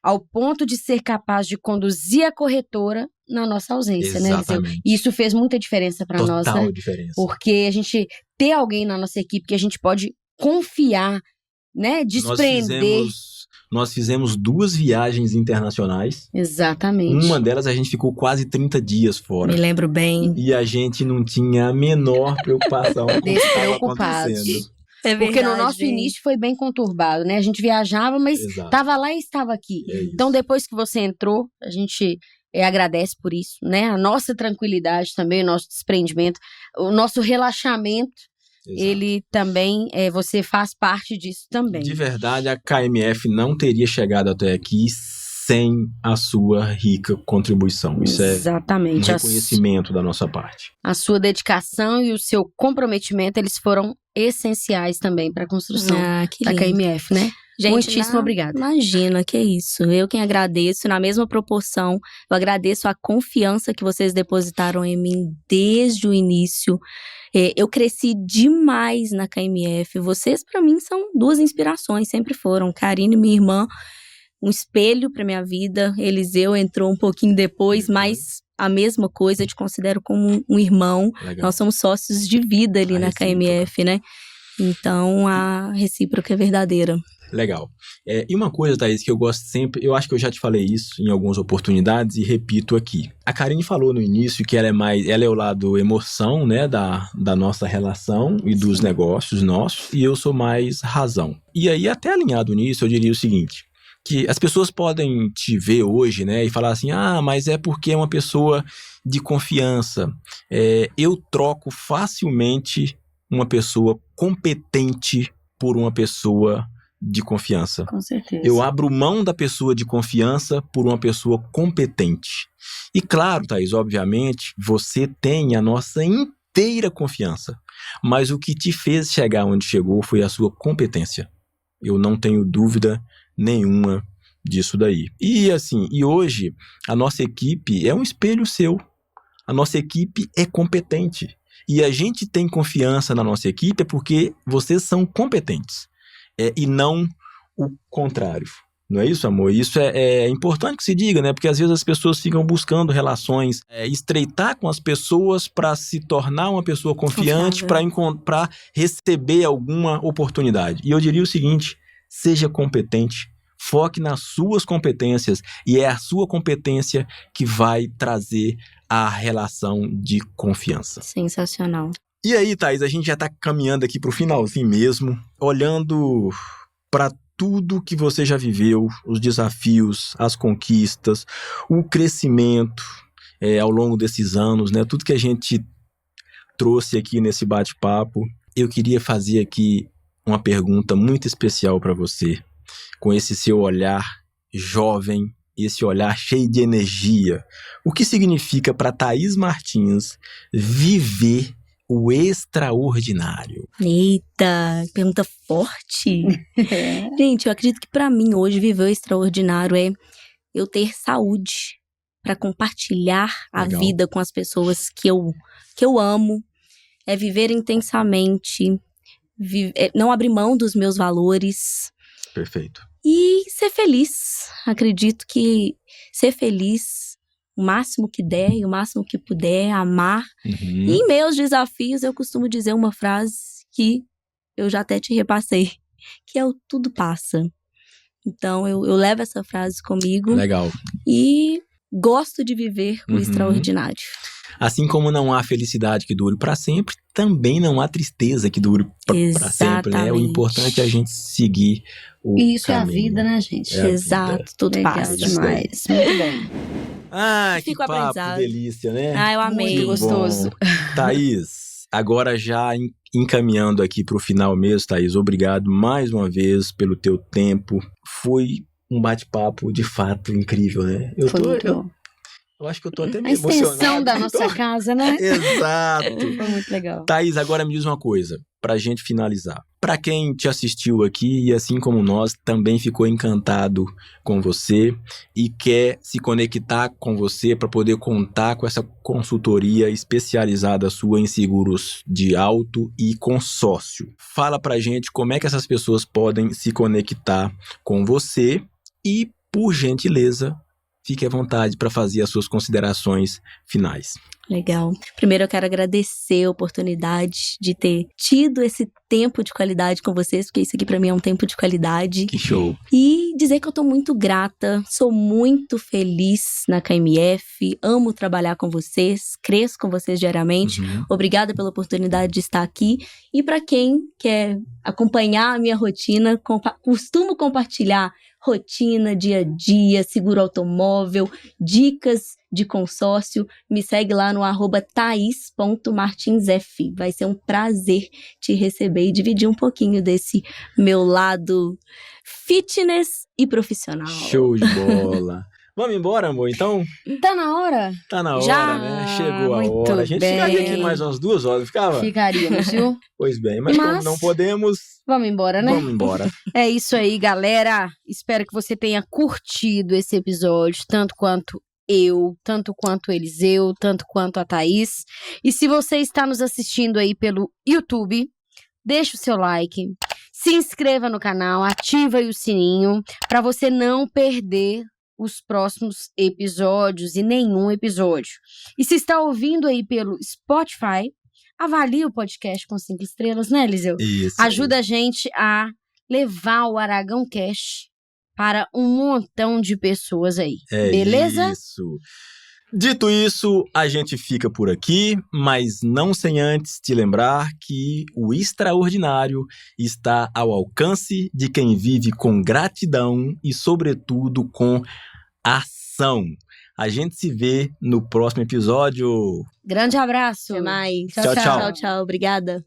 ao ponto de ser capaz de conduzir a corretora na nossa ausência, né, Eliseu? E isso fez muita diferença para nós, né? Total diferença. Porque a gente ter alguém na nossa equipe que a gente pode confiar, né, desprender. Nós fizemos 2 viagens internacionais. Exatamente. Uma delas a gente ficou quase 30 dias fora. Me lembro bem. E a gente não tinha a menor preocupação com o que estava acontecendo. É verdade, porque no nosso início foi bem conturbado, né? A gente viajava, mas estava lá e estava aqui. Então, depois que você entrou, a gente agradece por isso, né? A nossa tranquilidade também, o nosso desprendimento, o nosso relaxamento. Exato. Ele também, você faz parte disso também. De verdade, a KMF não teria chegado até aqui sem a sua rica contribuição. Isso exatamente. É um reconhecimento da nossa parte. A sua dedicação e o seu comprometimento, eles foram essenciais também para a construção da KMF, né? Gente, muitíssimo obrigada. Imagina, que isso. Eu quem agradeço, na mesma proporção, eu agradeço a confiança que vocês depositaram em mim desde o início. Eu cresci demais na KMF. Vocês, para mim, são 2 inspirações, sempre foram. Karine, minha irmã, um espelho para minha vida. Eliseu entrou um pouquinho depois, mas a mesma coisa, eu te considero como um irmão. Legal. Nós somos sócios de vida ali na KMF, né? Então, a recíproca é verdadeira. Legal. E uma coisa, Thaís, que eu gosto sempre, eu acho que eu já te falei isso em algumas oportunidades e repito aqui. A Karine falou no início que ela é o lado emoção, né, da nossa relação e dos negócios nossos, e eu sou mais razão. E aí, até alinhado nisso, eu diria o seguinte, que as pessoas podem te ver hoje, né, e falar assim, mas é porque é uma pessoa de confiança. Eu troco facilmente uma pessoa competente por uma pessoa de confiança. Com certeza. Eu abro mão da pessoa de confiança por uma pessoa competente. E claro, Thaís, obviamente, você tem a nossa inteira confiança. Mas o que te fez chegar onde chegou foi a sua competência. Eu não tenho dúvida nenhuma disso daí. E assim, hoje a nossa equipe é um espelho seu. A nossa equipe é competente. E a gente tem confiança na nossa equipe porque vocês são competentes. E não o contrário. Não é isso, amor? Isso é importante que se diga, né? Porque às vezes as pessoas ficam buscando relações, estreitar com as pessoas para se tornar uma pessoa confiante, para receber alguma oportunidade. E eu diria o seguinte, seja competente, foque nas suas competências e é a sua competência que vai trazer a relação de confiança. Sensacional. E aí, Thaís, a gente já está caminhando aqui para o finalzinho mesmo, olhando para tudo que você já viveu, os desafios, as conquistas, o crescimento ao longo desses anos, né? Tudo que a gente trouxe aqui nesse bate-papo. Eu queria fazer aqui uma pergunta muito especial para você, com esse seu olhar jovem, esse olhar cheio de energia. O que significa para Thaís Martins viver o extraordinário? Eita, pergunta forte. Gente, eu acredito que para mim hoje viver o extraordinário é eu ter saúde para compartilhar a vida com as pessoas que eu amo, é viver intensamente, não abrir mão dos meus valores. Perfeito. E ser feliz. Acredito que ser feliz o máximo que der e o máximo que puder, amar. E em meus desafios, eu costumo dizer uma frase que eu já até te repassei, que é o tudo passa. Então, eu levo essa frase comigo. Legal. E gosto de viver o extraordinário. Assim como não há felicidade que dure para sempre, também não há tristeza que dure para sempre, né? O importante é a gente seguir o caminho. Isso é a vida, né, gente? Exato, tudo passa. Demais, muito bem. Que papo, delícia, né? Eu amei. Muito gostoso. Thaís, agora já encaminhando aqui para o final mesmo, Thaís, obrigado mais uma vez pelo teu tempo. Foi um bate-papo de fato incrível, né? Eu acho que eu tô até meio emocionado. A extensão da nossa casa, né? Exato. Foi muito legal. Thaís, agora me diz uma coisa, pra gente finalizar. Pra quem te assistiu aqui e assim como nós, também ficou encantado com você e quer se conectar com você para poder contar com essa consultoria especializada sua em seguros de auto e consórcio. Fala pra gente como é que essas pessoas podem se conectar com você e, por gentileza, fique à vontade para fazer as suas considerações finais. Legal. Primeiro eu quero agradecer a oportunidade de ter tido esse tempo de qualidade com vocês, porque isso aqui para mim é um tempo de qualidade. Que show. E dizer que eu tô muito grata, sou muito feliz na KMF, amo trabalhar com vocês, cresço com vocês diariamente. Obrigada pela oportunidade de estar aqui. E para quem quer acompanhar a minha rotina, costumo compartilhar rotina, dia a dia, seguro automóvel, dicas de consórcio, me segue lá no @thais.martinsf. Vai ser um prazer te receber e dividir um pouquinho desse meu lado fitness e profissional. Show de bola! Vamos embora, amor, então? Tá na hora? Tá na hora, já, né? Chegou a muito hora. A gente ficaria aqui mais umas 2 horas, ficava? Ficaríamos, viu? Pois bem, mas como não podemos... Vamos embora, né? Vamos embora. É isso aí, galera. Espero que você tenha curtido esse episódio, tanto quanto eu, tanto quanto Eliseu, tanto quanto a Thaís. E se você está nos assistindo aí pelo YouTube, deixa o seu like, se inscreva no canal, ativa aí o sininho para você não perder os próximos episódios e nenhum episódio. E se está ouvindo aí pelo Spotify, avalie o podcast com 5 estrelas, né, Eliseu? Isso. Ajuda a gente a levar o Aragão Cash para um montão de pessoas aí. Beleza? Isso. Dito isso, a gente fica por aqui, mas não sem antes te lembrar que o extraordinário está ao alcance de quem vive com gratidão e, sobretudo, com ação. A gente se vê no próximo episódio. Grande abraço. Até mais. Tchau, tchau. Tchau, tchau. Obrigada.